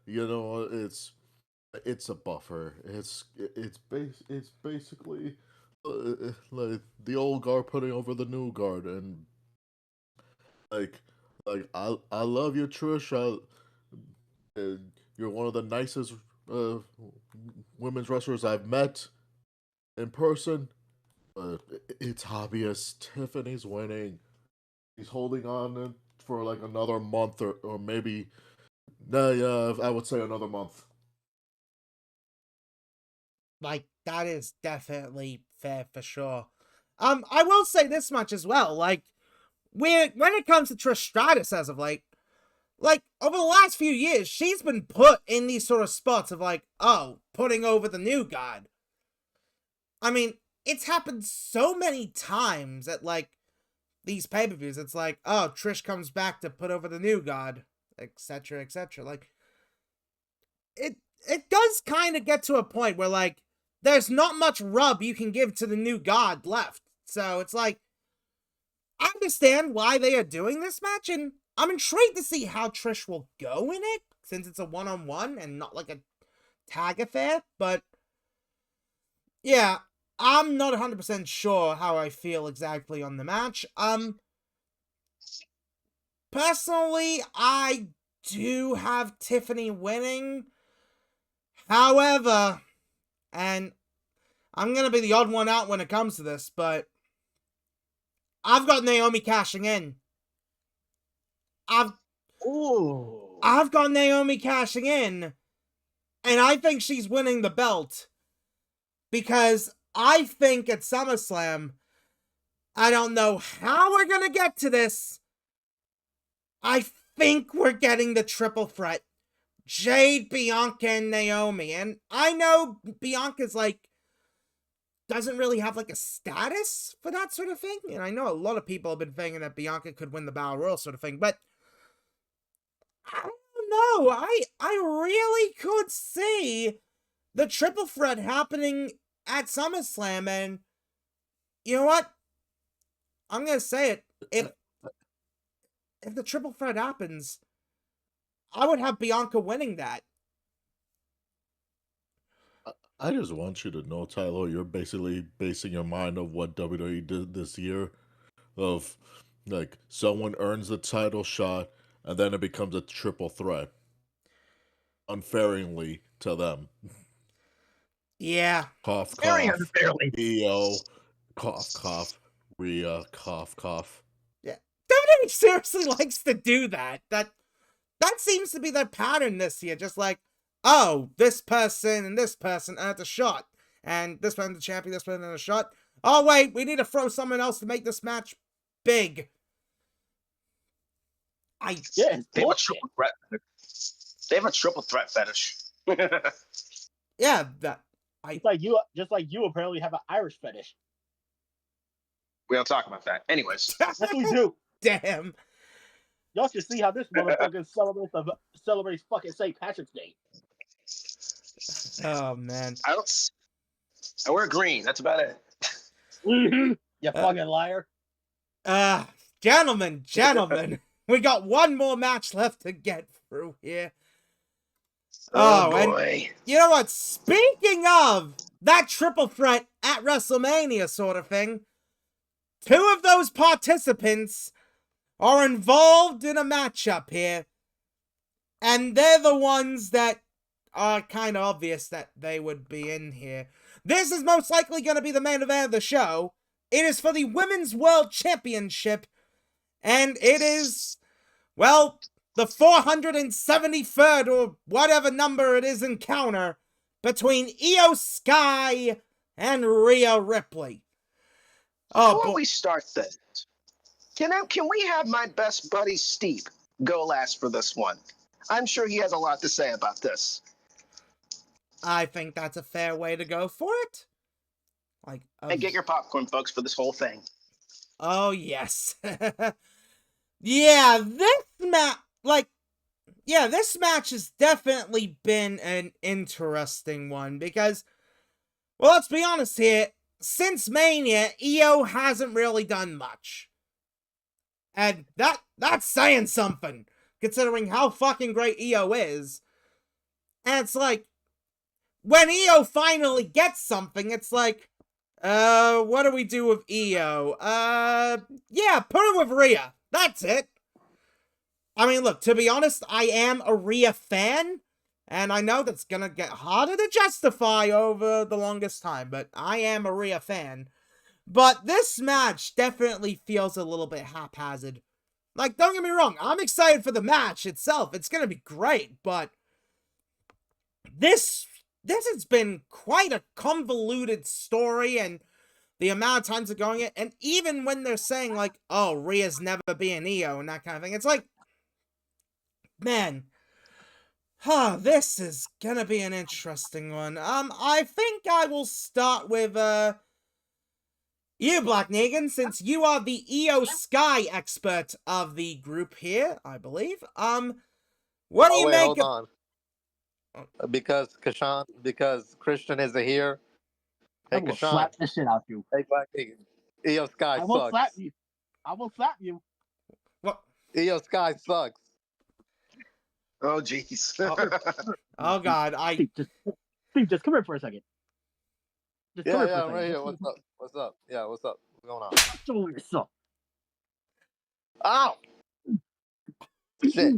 You know, it's a buffer. It's basically like the old guard putting over the new guard, and like I love you, Trish. You're one of the nicest women's wrestlers I've met in person. It's obvious Tiffany's winning. He's holding on for like another month or maybe. Yeah, I would say another month. Like, that is definitely fair for sure. I will say this much as well. Like, when it comes to Trish Stratus as of late, like, over the last few years, she's been put in these sort of spots of like, oh, putting over the new god. I mean, it's happened so many times at, like, these pay-per-views. It's like, oh, Trish comes back to put over the new god, etc., etc. Like, it does kind of get to a point where, like, there's not much rub you can give to the new god left. So it's like, I understand why they are doing this match, and I'm intrigued to see how Trish will go in it, since it's a one-on-one and not like a tag affair, but yeah, I'm not 100% sure how I feel exactly on the match. Personally, I do have Tiffany winning. However, and I'm gonna be the odd one out when it comes to this, but I've got Naomi cashing in. I've got Naomi cashing in, and I think she's winning the belt because I think at SummerSlam, I don't know how we're gonna get to this. I think we're getting the triple threat. Jade, Bianca, and Naomi. And I know Bianca's like, doesn't really have like a status for that sort of thing. And I know a lot of people have been thinking that Bianca could win the Battle Royal sort of thing, but I don't know. I really could see the triple threat happening at SummerSlam, and you know what? I'm gonna say it. If the triple threat happens, I would have Bianca winning that. I just want you to know, Tyler, you're basically basing your mind of what WWE did this year, of like someone earns the title shot and then it becomes a triple threat, unfairly to them. Yeah. Cough, Very cough. unfairly. EO, cough, cough. Rhea, cough, cough. Yeah. WWE seriously likes to do that. That seems to be their pattern this year. Just like, oh, this person and this person earned a shot. And this person's the champion, this person earned a shot. Oh, wait, we need to throw someone else to make this match big. They have a triple threat. They have a triple threat fetish. Yeah, just like you apparently have an Irish fetish. We don't talk about that. Anyways. Yes, we do. Damn. Y'all should see how this motherfucker celebrates fucking St. Patrick's Day. Oh, man. I wear green. That's about it. You fucking liar. Gentlemen, we got one more match left to get through here. Oh boy. And you know what? Speaking of that triple threat at WrestleMania sort of thing, two of those participants are involved in a matchup here. And they're the ones that are kind of obvious that they would be in here. This is most likely going to be the main event of the show. It is for the Women's World Championship. And it is, well, the 473rd or whatever number it is encounter between Io Sky and Rhea Ripley. Before we start this, can we have my best buddy Steve go last for this one? I'm sure he has a lot to say about this. I think that's a fair way to go for it. Like, And get your popcorn, folks, for this whole thing. Oh, yes. Yeah, this match has definitely been an interesting one because, well, let's be honest here, since Mania, Io hasn't really done much. And that's saying something, considering how fucking great Io is. And it's like, when Io finally gets something, it's like, what do we do with Io? Yeah, put her with Rhea. That's it. I mean, look, to be honest, I am a Rhea fan, and I know that's gonna get harder to justify over the longest time, but I am a Rhea fan. But this match definitely feels a little bit haphazard. Like, don't get me wrong, I'm excited for the match itself. It's gonna be great, but this has been quite a convoluted story, and the amount of times they're going it, and even when they're saying, like, oh, Rhea's never being Io and that kind of thing, it's like, man. This is gonna be an interesting one. I think I will start with, you, Black Negan, since you are the EO Sky expert of the group here, I believe. What do you wait, make hold on. Because Christian isn't here. I Hey, will Kashan. slap the shit out you. Hey, Black Negan. EO Sky I will sucks. slap you. I will slap you. What? EO Sky sucks. Oh, jeez. Oh God, Steve, just come here for a second. Just come Yeah, here for a I'm second. right here. What's up? What's up? Yeah, what's up? What's going on? Show me yourself. Ow! Shit.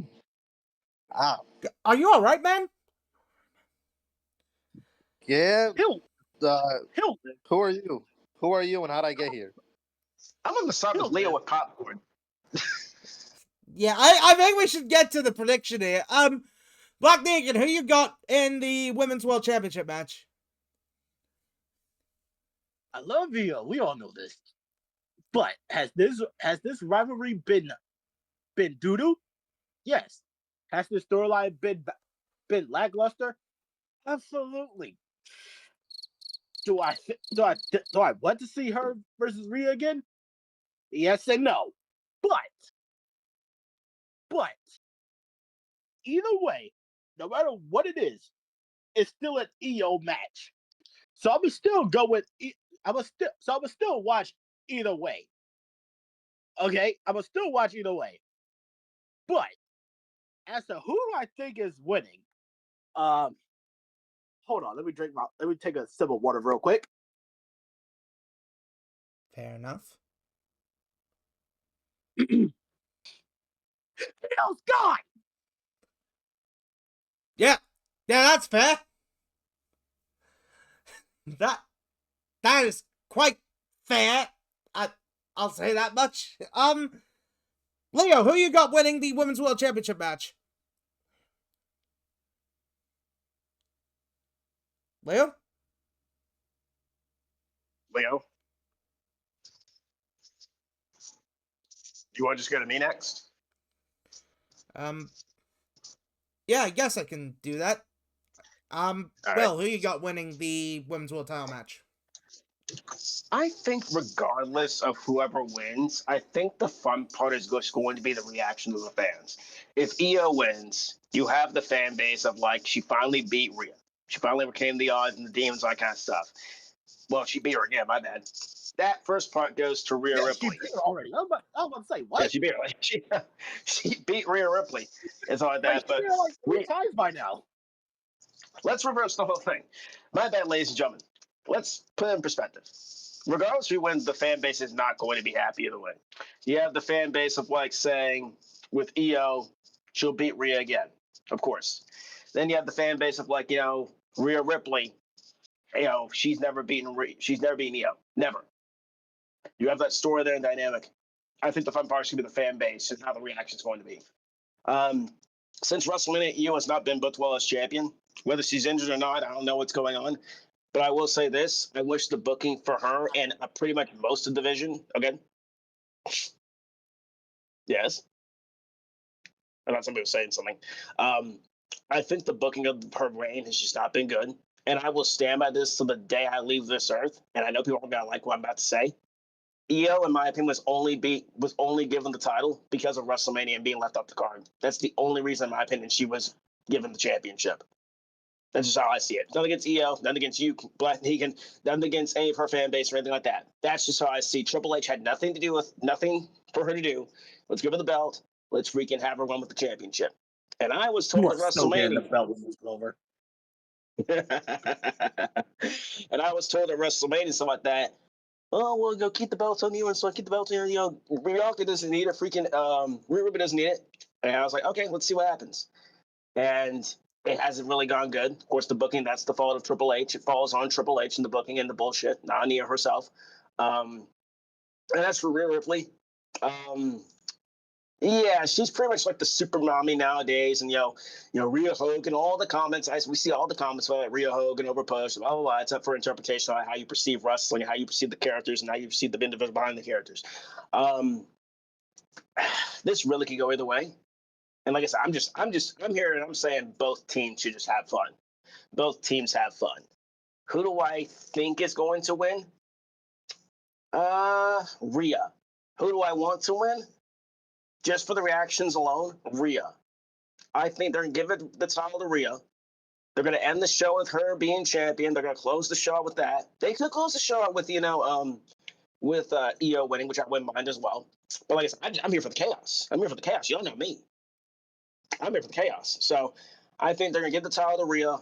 Ow. are you all right, man? Yeah. Hill. Hill. Who are you? Who are you and how'd I get here? I'm on the side with Leo with popcorn. Yeah, I think we should get to the prediction here. Black Negan, who you got in the Women's World Championship match? I love EO. We all know this. But has this rivalry been doo-doo? Yes. Has this storyline been lackluster? Absolutely. Do I want to see her versus Rhea again? Yes and no. But either way, no matter what it is, it's still an EO match. So I'm still go with. I'm still watch either way. Okay, I'm gonna still watch either way. But as to who I think is winning, hold on. Let me take a sip of water real quick. Fair enough. Hell's God! Yeah, that's fair. That is quite fair. I'll say that much. Leo, who you got winning the Women's World Championship match? Leo? Leo? You want to just go to me next? Yeah, I guess I can do that. All Will, who you got winning the Women's World Title match? I think regardless of whoever wins, I think the fun part is just going to be the reaction of the fans. If EO wins, you have the fan base of like, she finally beat Rhea. She finally overcame the odds and the demons, all that kind of stuff. Well, she beat her again, my bad. That first part goes to Rhea Ripley. She beat her already. I was about to say, what? Yeah, she beat her. She beat Rhea Ripley. It's all like that. But like 3 times by now. let's reverse the whole thing. My bad, ladies and gentlemen. Let's put it in perspective. Regardless who wins, the fan base is not going to be happy either way. You have the fan base of like saying with EO, she'll beat Rhea again, of course. Then you have the fan base of like, Rhea Ripley, she's never beaten EO. Never. You have that story there and dynamic. I think the fun part is going to be the fan base and how the reaction is going to be. Since WrestleMania, EO has not been booked well as champion. Whether she's injured or not, I don't know what's going on. But I will say this: I wish the booking for her and pretty much most of the division. Again, yes, I thought somebody was saying something. I think the booking of her reign has just not been good, and I will stand by this till the day I leave this earth. And I know people aren't gonna like what I'm about to say. EO, in my opinion, was only given the title because of WrestleMania and being left off the card. That's the only reason, in my opinion, she was given the championship. That's just how I see it. Nothing against EO, nothing against you, Black Negan, nothing against any of her fan base or anything like that. That's just how I see. Triple H had nothing for her to do. Let's give her the belt. Let's freaking have her run with the championship. And I was told at WrestleMania. The belt when it's over. And I was told at WrestleMania and stuff like that. Oh, well, go keep the belt on you, and so I keep the belt on you. Bianca doesn't need it. Freaking Rhea Ripley doesn't need it. And I was like, okay, let's see what happens. And it hasn't really gone good. Of course, the booking, that's the fault of Triple H. It falls on Triple H and the booking and the bullshit, not Nia herself. And as for Rhea Ripley, yeah, she's pretty much like the super mommy nowadays. And, Rhea Hogan, all the comments, we see all the comments about Rhea Hogan overpost, blah, blah, blah. It's up for interpretation on how you perceive wrestling, how you perceive the characters, and how you perceive the individual behind the characters. This really could go either way. And like I said, I'm here and I'm saying both teams should just have fun. Both teams have fun. Who do I think is going to win? Rhea. Who do I want to win? Just for the reactions alone, Rhea. I think they're going to give it the title to Rhea. They're going to end the show with her being champion. They're going to close the show out with that. They could close the show out with, with Io winning, which I wouldn't mind as well. But like I said, I'm here for the chaos. I'm here for the chaos. Y'all know me. I'm here for the chaos. So I think they're going to give the title to Rhea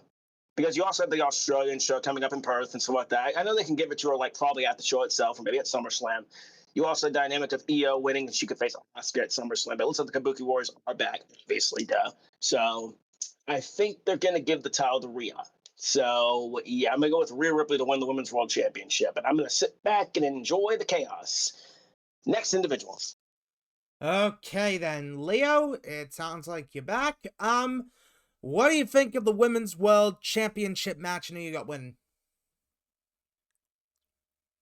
because you also have the Australian show coming up in Perth and stuff like that. I know they can give it to her like probably at the show itself or maybe at SummerSlam. You also have the dynamic of Io winning and she could face Asuka at SummerSlam. But it looks like the Kabuki Warriors are back, obviously, duh. So I think they're going to give the title to Rhea. So, yeah, I'm going to go with Rhea Ripley to win the Women's World Championship. And I'm going to sit back and enjoy the chaos. Next individual. Okay then, Leo, it sounds like you're back. What do you think of the Women's World Championship match and who you got winning?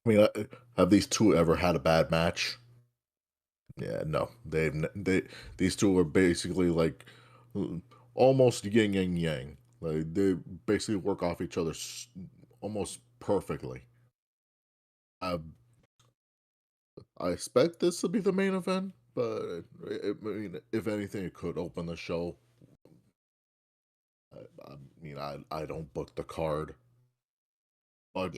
I mean, have these two ever had a bad match? Yeah, no. These two are basically like almost yin and yang. Like they basically work off each other almost perfectly. I expect this to be the main event, but I mean, if anything, it could open the show. I don't book the card, but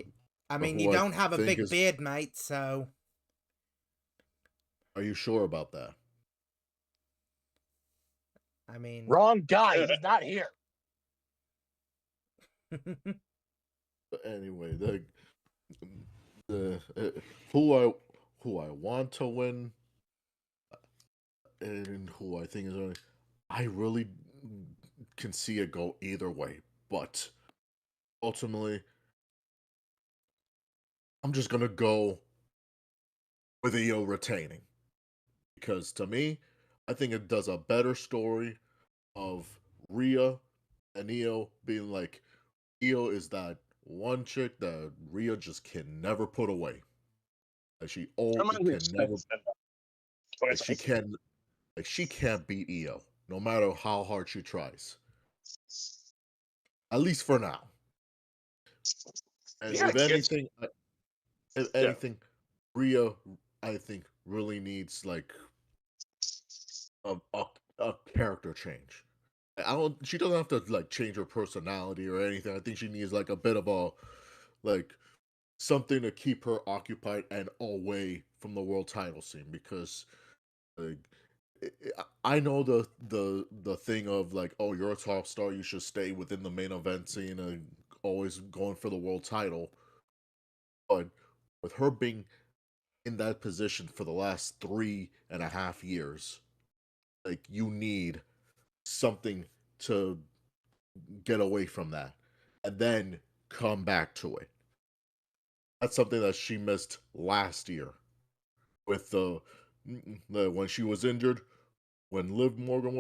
I mean, you don't have a big beard, mate. So, are you sure about that? I mean, wrong guy. He's not here. Anyway, the who I want to win and who I think is only, I really can see it go either way, but ultimately I'm just gonna go with Io retaining because to me, I think it does a better story of Rhea and Io being like, Io is that one chick that Rhea just can never put away. Like she can't beat Io no matter how hard she tries. At least for now. And if anything, Rhea, I think, really needs like a character change. She doesn't have to like change her personality or anything. I think she needs like a bit of a like something to keep her occupied and away from the world title scene because like I know the thing of like, oh, you're a top star, you should stay within the main event scene and always going for the world title. But with her being in that position for the last 3.5 years, like you need something to get away from that and then come back to it. That's something that she missed last year with the when she was injured, when Liv Morgan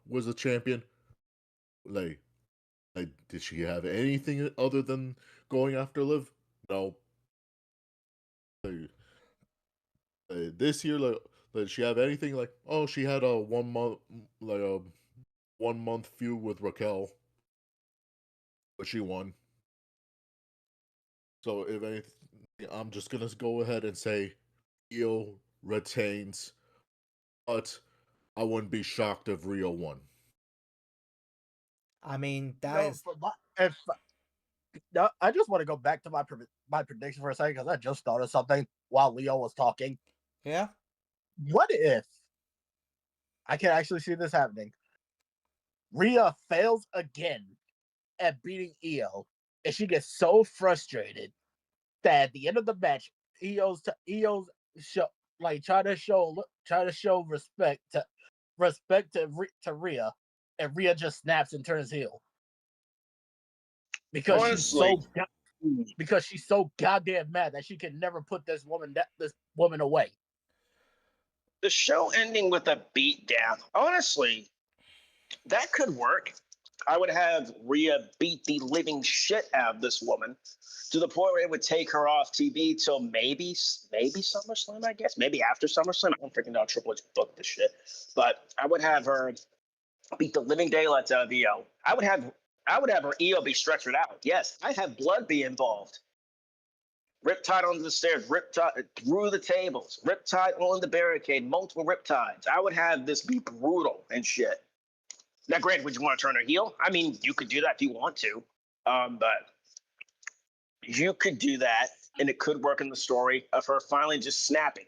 was the champion. Like, did she have anything other than going after Liv? No. This year, did she have anything like? Oh, she had a 1 month, like a 1 month feud with Raquel, but she won. So if anything, I'm just gonna go ahead and say Io retains, but I wouldn't be shocked if Rio won. I mean, I just want to go back to my prediction for a second because I just thought of something while Leo was talking. Yeah. What if I can actually see this happening? Rhea fails again at beating Io, and she gets so frustrated that at the end of the match, Io's show like try to show respect to Rhea, and Rhea just snaps and turns heel because she's so goddamn mad that she can never put this woman away. The show ending with a beatdown, honestly, that could work. I would have Rhea beat the living shit out of this woman to the point where it would take her off TV till maybe SummerSlam, I guess. Maybe after SummerSlam. I don't freaking know how Triple H booked this shit. But I would have her beat the living daylights out of Io. I would have her Io be stretchered out. Yes, I have blood be involved. Riptide onto the stairs, riptide through the tables, riptide on the barricade, multiple riptides. I would have this be brutal and shit. Now, granted, would you want to turn her heel? I mean, you could do that if you want to, but you could do that, and it could work in the story of her finally just snapping.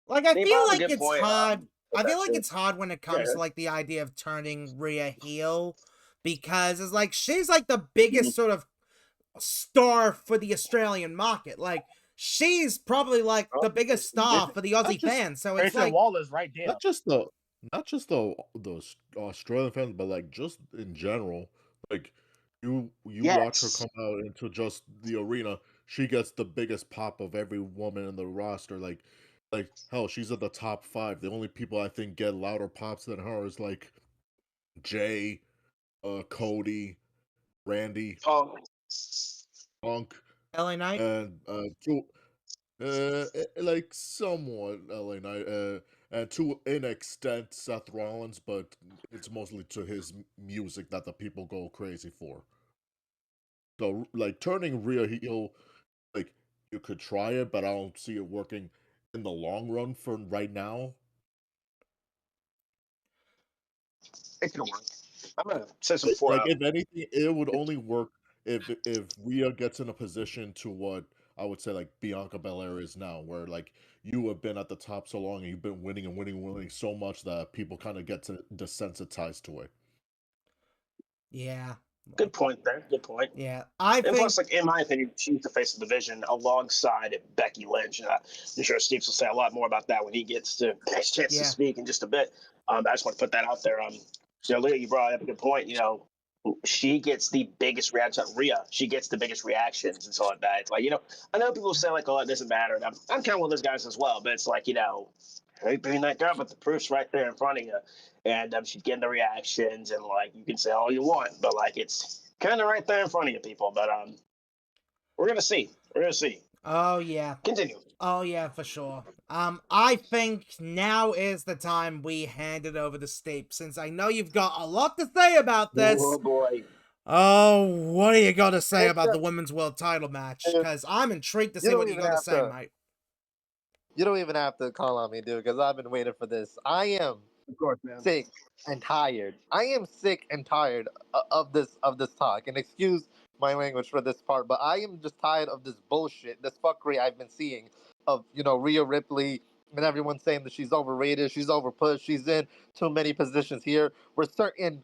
Like, I They feel brought up a like good it's point, hard. I about feel that like too. it's hard when it comes Yeah. to like the idea of turning Rhea heel, because it's like she's like the biggest sort of star for the Australian market. Like, she's probably like the biggest star for the Aussie just- fans. So it's Grayson like, Waller's right there. not just the Australian fans, but like just in general. Like you watch her Yes. come out into just the arena, she gets the biggest pop of every woman in the roster. Like hell, she's at the top 5. The only people I think get louder pops than her is like Jay, Cody, Randy, Oh, Punk, LA Knight. and like somewhat LA Knight, and to an extent Seth Rollins, but it's mostly to his music that the people go crazy for. So like turning Rhea heel, like you could try it, but I don't see it working in the long run for right now. it can work. I'm gonna say some before. Like if anything, it would only work if Rhea gets in a position to what I would say like Bianca Belair is now, where like you have been at the top so long and you've been winning and winning and winning so much that people kind of get desensitized to it. Yeah. Good point there. Good point. Yeah. I And think. plus, like in my opinion, she's the face of the division alongside Becky Lynch. I'm sure Steve will say a lot more about that when he gets to his chance to Yeah. speak in just a bit. I just want to put that out there. Leah, you brought up a good point. She gets the biggest reaction. Rhea, she gets the biggest reactions and so like that. It's like, I know people say like, oh, it doesn't matter. And I'm kind of one of those guys as well. But it's like, hey, being that girl, but the proof's right there in front of you, and she's getting the reactions, and like you can say all you want, but like it's kind of right there in front of you, people. But we're gonna see. We're gonna see. Oh yeah. Continue. Oh yeah, for sure. I think now is the time we hand it over to Steve, since I know you've got a lot to say about this. Oh boy. Oh, what do you got to say about the Women's World Title match? Because I'm intrigued to see what you got to say, mate. You don't even have to call on me, dude, because I've been waiting for this. I am Of course, man. sick and tired. I am sick and tired of this talk. And excuse my language for this part, but I am just tired of this bullshit, this fuckery I've been seeing of Rhea Ripley and everyone saying that she's overrated, she's overpushed, she's in too many positions here. We're certain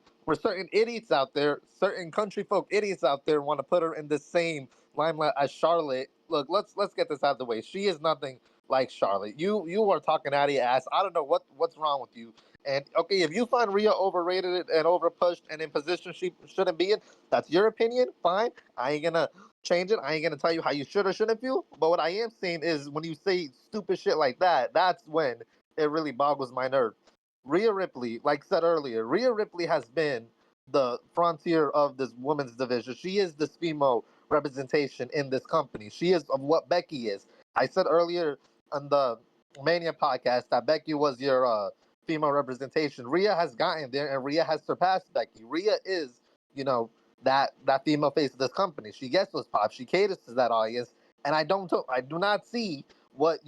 idiots out there, certain country folk idiots out there want to put her in the same limelight as Charlotte. Look, let's get this out of the way. She is nothing like Charlotte. You are talking out of your ass. I don't know what's wrong with you. And okay, if you find Rhea overrated and overpushed and in position she shouldn't be in, that's your opinion. Fine. I ain't gonna change it. I ain't gonna tell you how you should or shouldn't feel. But what I am saying is when you say stupid shit like that, that's when it really boggles my nerve. Rhea Ripley, like said earlier, Rhea Ripley has been the frontier of this women's division. She is the female representation in this company. She is of what Becky is. I said earlier on the Mania podcast that Becky was your female representation. Rhea has gotten there, and Rhea has surpassed Becky. Rhea is, that female face of this company. She gets those pops. She caters to that audience, and I do not see what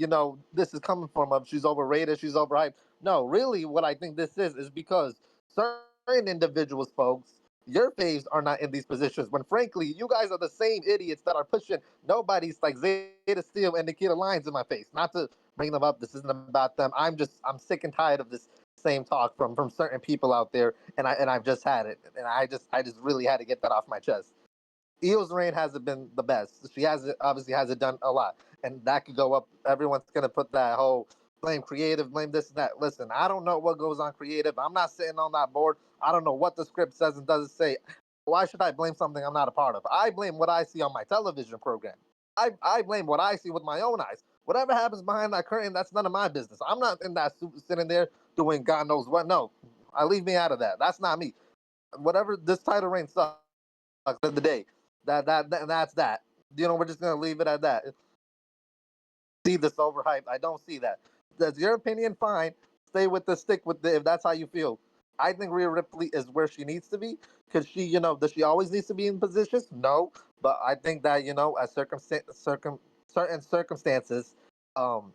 this is coming from. Of she's overrated, she's overhyped. No, really, what I think this is because certain individuals, folks, your faves are not in these positions. When frankly, you guys are the same idiots that are pushing nobody's like Zeta Steel and Nikita Lyons in my face. Not to bring them up. This isn't about them. I'm sick and tired of this same talk from certain people out there, and I've just had it, and I just really had to get that off my chest. Io's reign hasn't been the best. She hasn't done a lot, and that could go up. Everyone's gonna put that whole blame creative, blame this and that. Listen, I don't know what goes on creative. I'm not sitting on that board. I don't know what the script says and doesn't say. Why should I blame something I'm not a part of? I blame what I see on my television program. I blame what I see with my own eyes. Whatever happens behind that curtain, that's none of my business. I'm not in that suit sitting there doing God knows what. No, leave me out of that. That's not me. Whatever this title reign sucks at the end of the day. That's that. We're just gonna leave it at that. See this overhyped. I don't see that. That's your opinion. Fine. Stick with the. If that's how you feel. I think Rhea Ripley is where she needs to be because she, does she always needs to be in positions? No, but I think that as certain circumstances, um,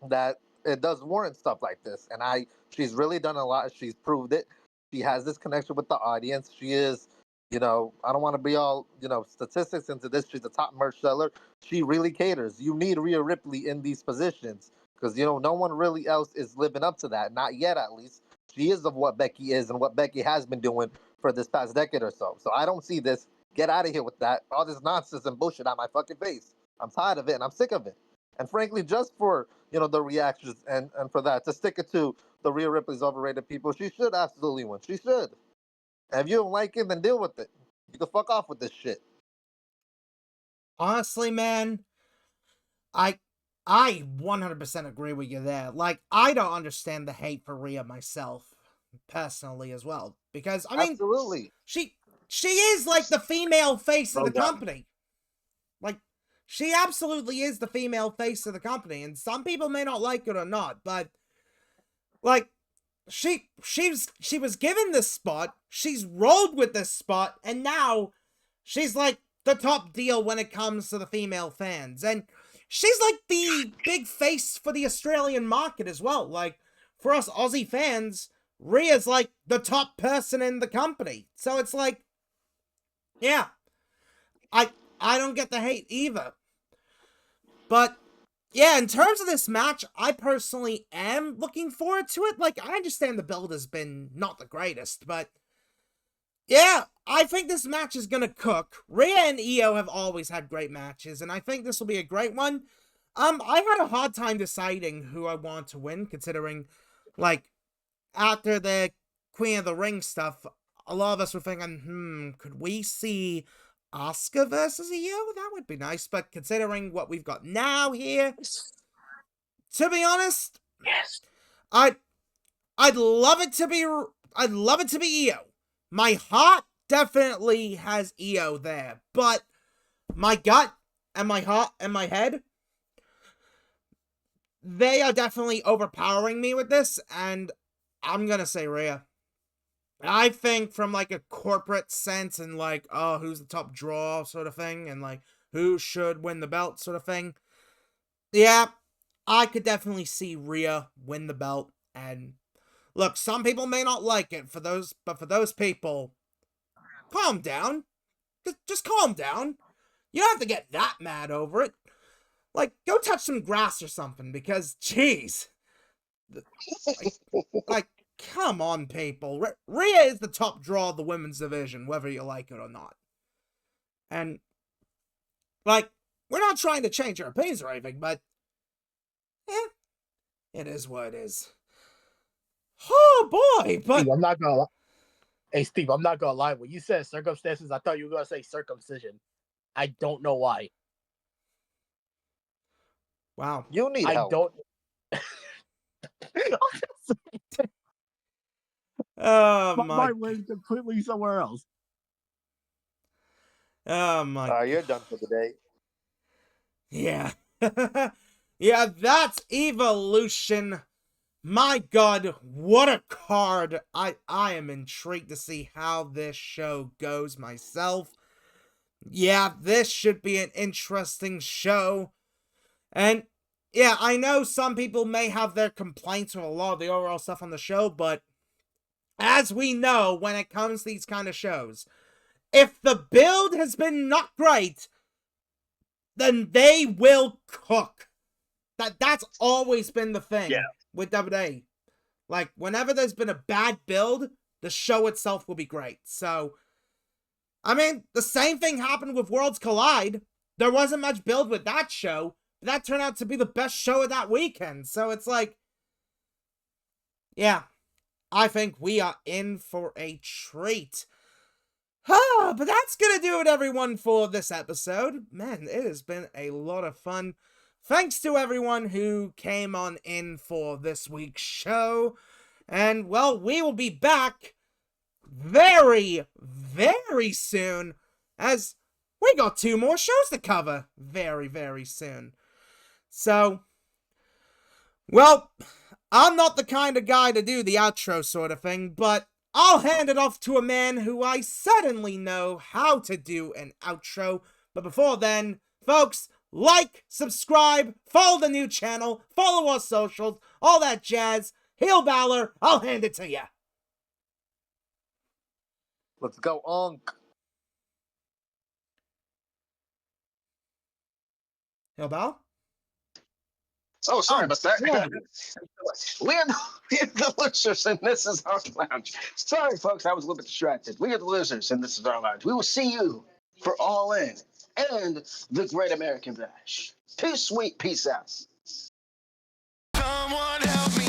that it does warrant stuff like this. And she's really done a lot. She's proved it. She has this connection with the audience. She is, I don't want to be all, statistics into this. She's a top merch seller. She really caters. You need Rhea Ripley in these positions because, no one really else is living up to that. Not yet, at least. She is of what Becky is and what Becky has been doing for this past decade or so. So I don't see this. Get out of here with that. All this nonsense and bullshit out my fucking face. I'm tired of it and I'm sick of it. And frankly, just for the reactions and for that to stick it to the Rhea Ripley's overrated people, she should absolutely win. She should. And if you don't like it, then deal with it. You can fuck off with this shit. Honestly, man, I 100% agree with you there. Like, I don't understand the hate for Rhea myself, personally, as well. Because, I mean, absolutely. She is like the female face of the company. Like, she absolutely is the female face of the company. And some people may not like it or not, but, like, she was given this spot, she's rolled with this spot, and now she's like the top deal when it comes to the female fans. And she's like the big face for the Australian market as well. Like, for us Aussie fans, Rhea's like the top person in the company. So it's like, yeah, I don't get the hate either. But yeah, in terms of this match, I personally am looking forward to it. Like, I understand the build has been not the greatest, but yeah, I think this match is gonna cook. Rhea and Io have always had great matches, and I think this will be a great one. I had a hard time deciding who I want to win, considering, like, after the Queen of the Ring stuff, a lot of us were thinking, could we see Asuka versus Io? That would be nice, but considering what we've got now here, to be honest, Yes. I'd love it to be Io. My heart definitely has Io there, but my gut and my heart and my head, they are definitely overpowering me with this, and I'm gonna say Rhea. I think from like a corporate sense and like, oh, who's the top draw sort of thing, and like who should win the belt sort of thing, yeah, I could definitely see Rhea win the belt. And look, some people may not like it, but for those people, calm down. Just calm down. You don't have to get that mad over it. Like, go touch some grass or something, because, jeez. Like, come on, people. Rhea is the top draw of the women's division, whether you like it or not. And, like, we're not trying to change our opinions or anything, but, it is what it is. Oh, boy, but... Steve, I'm not gonna lie. Hey, Steve, I'm not gonna lie. When you said circumstances, I thought you were gonna say circumcision. I don't know why. Wow. You need help. I don't... Oh, my my... went completely somewhere else. Oh, my... You're done for the day. Yeah. Yeah, that's Evolution. My God, what a card. I am intrigued to see how this show goes myself. Yeah, this should be an interesting show. And yeah, I know some people may have their complaints with a lot of the overall stuff on the show, but as we know, when it comes to these kind of shows, if the build has been not great, then they will cook. That's always been the thing with WWE. Like, whenever there's been a bad build, the show itself will be great. So, I mean, the same thing happened with Worlds Collide. There wasn't much build with that show, but that turned out to be the best show of that weekend. So it's like, yeah, I think we are in for a treat. But that's gonna do it, everyone, for this episode. Man, it has been a lot of fun. Thanks to everyone who came on in for this week's show. And, well, we will be back very, very soon, as we got 2 more shows to cover very, very soon. So, well, I'm not the kind of guy to do the outro sort of thing, but I'll hand it off to a man who I certainly know how to do an outro. But before then, folks, like, subscribe, follow the new channel, follow our socials, all that jazz. HeelBalor, I'll hand it to ya. Let's go, Onk. HeelBalor? Oh, sorry about that. yeah. We're the losers, and this is our lounge. Sorry, folks, I was a little bit distracted. We are the losers, and this is our lounge. We will see you for All In and the Great American Bash. Peace, sweet, peace out. Someone help me.